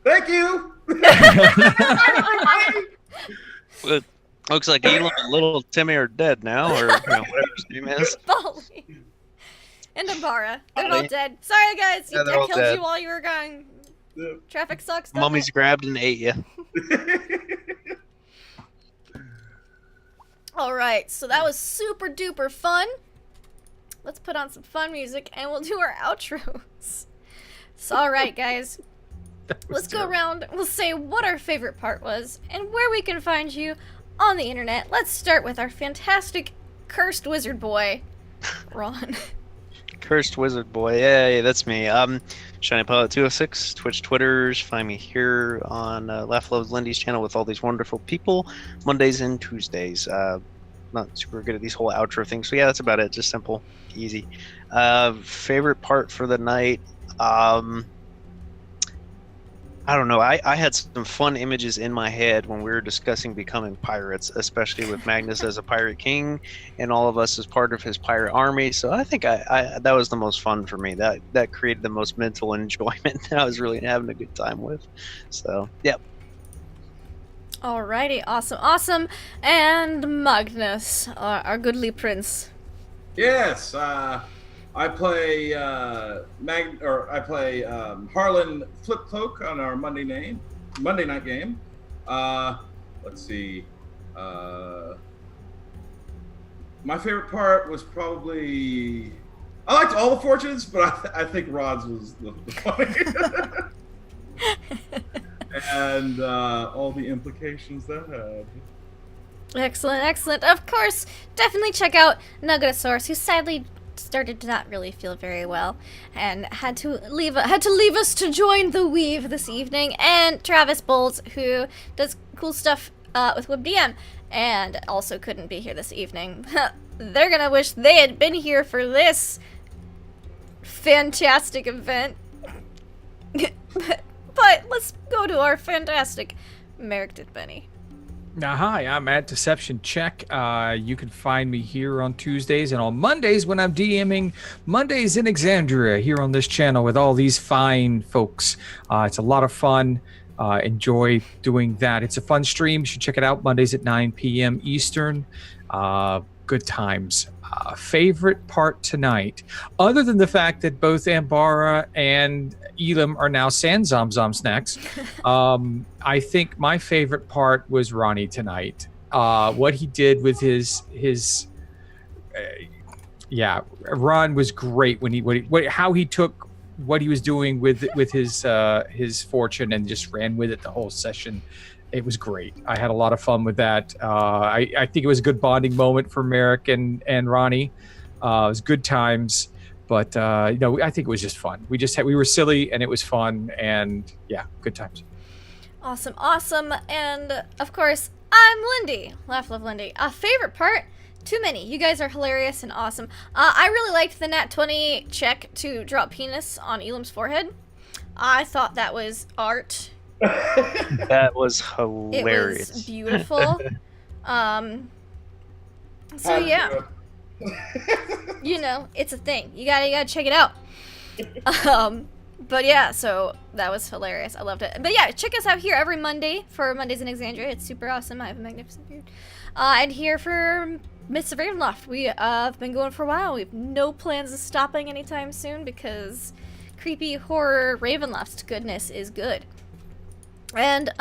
Thank you. It looks like Elam and little Timmy are dead now, or whatever his name is. Folly. And Ambara. They're all Folly. dead. Sorry guys, Yeah, I they're all killed dead. you while you were gone. Traffic sucks. doesn't Mummy's it? grabbed and ate you. Alright, so that was super duper fun. Let's put on some fun music and we'll do our outros. So, alright, guys. Let's go around. We'll say what our favorite part was and where we can find you on the internet. Let's start with our fantastic cursed wizard boy, Ron. Cursed Wizard Boy. Yeah, that's me. Shiny Pilot 206, Twitch, Twitters. Find me here on Laugh Loves Lindy's channel with all these wonderful people, Mondays and Tuesdays. Not super good at these whole outro things. So yeah, that's about it. Just simple, easy. Favorite part for the night. I I don't know. I had some fun images in my head when we were discussing becoming pirates, especially with Magnus as a pirate king and all of us as part of his pirate army. So I think I that was the most fun for me. That created the most mental enjoyment that I was really having a good time with. So, yeah. Alrighty, awesome. And Magnus, our goodly prince. Yes, I play Harlan Flipcloak on our Monday night game. Let's see. My favorite part was probably I liked all the fortunes, but I think Rod's was the funny. And all the implications that had. Excellent. Of course, definitely check out Nugatosaurus, who sadly started to not really feel very well and had to leave us to join the weave this evening, and Travis Bowles, who does cool stuff with WebDM and also couldn't be here this evening. They're gonna wish they had been here for this fantastic event. But let's go to our fantastic Merrick Benny. Now, hi, I'm at Deception Check. You can find me here on Tuesdays and on Mondays when I'm DMing Mondays in Exandria here on this channel with all these fine folks. It's a lot of fun. Enjoy doing that. It's a fun stream. You should check it out Mondays at 9 p.m. Eastern. Good times. Favorite part tonight, other than the fact that both Ambara and Elam are now Sand Zom snacks, I think my favorite part was Ronnie tonight. What he did with his Ron was great when how he took what he was doing with his fortune and just ran with it the whole session. It was great. I had a lot of fun with that. I think it was a good bonding moment for Merrick and Ronnie. It was good times, but I think it was just fun. We were silly and it was fun, and yeah, good times. Awesome. And of course, I'm Lindy. Laugh Love Lindy. Favorite part? Too many. You guys are hilarious and awesome. I really liked the Nat 20 check to drop penis on Elam's forehead. I thought that was art. That was hilarious. It was beautiful. So yeah. It's a thing. You gotta check it out. But yeah, so that was hilarious. I loved it. But yeah, check us out here every Monday for Mondays in Exandria. It's super awesome. I have a magnificent beard. And here for Myths of Ravenloft. We have been going for a while. We have no plans of stopping anytime soon because creepy horror Ravenloft's goodness is good. And,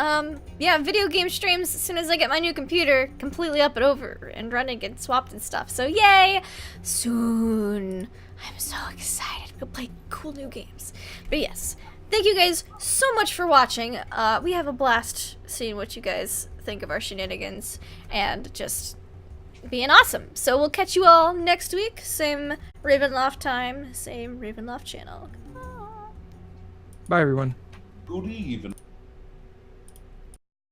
video game streams as soon as I get my new computer completely up and over and running and swapped and stuff. So, yay! Soon. I'm so excited to play cool new games. But yes, thank you guys so much for watching. We have a blast seeing what you guys think of our shenanigans and just being awesome. So we'll catch you all next week. Same Ravenloft time, same Ravenloft channel. Bye, everyone. Good evening.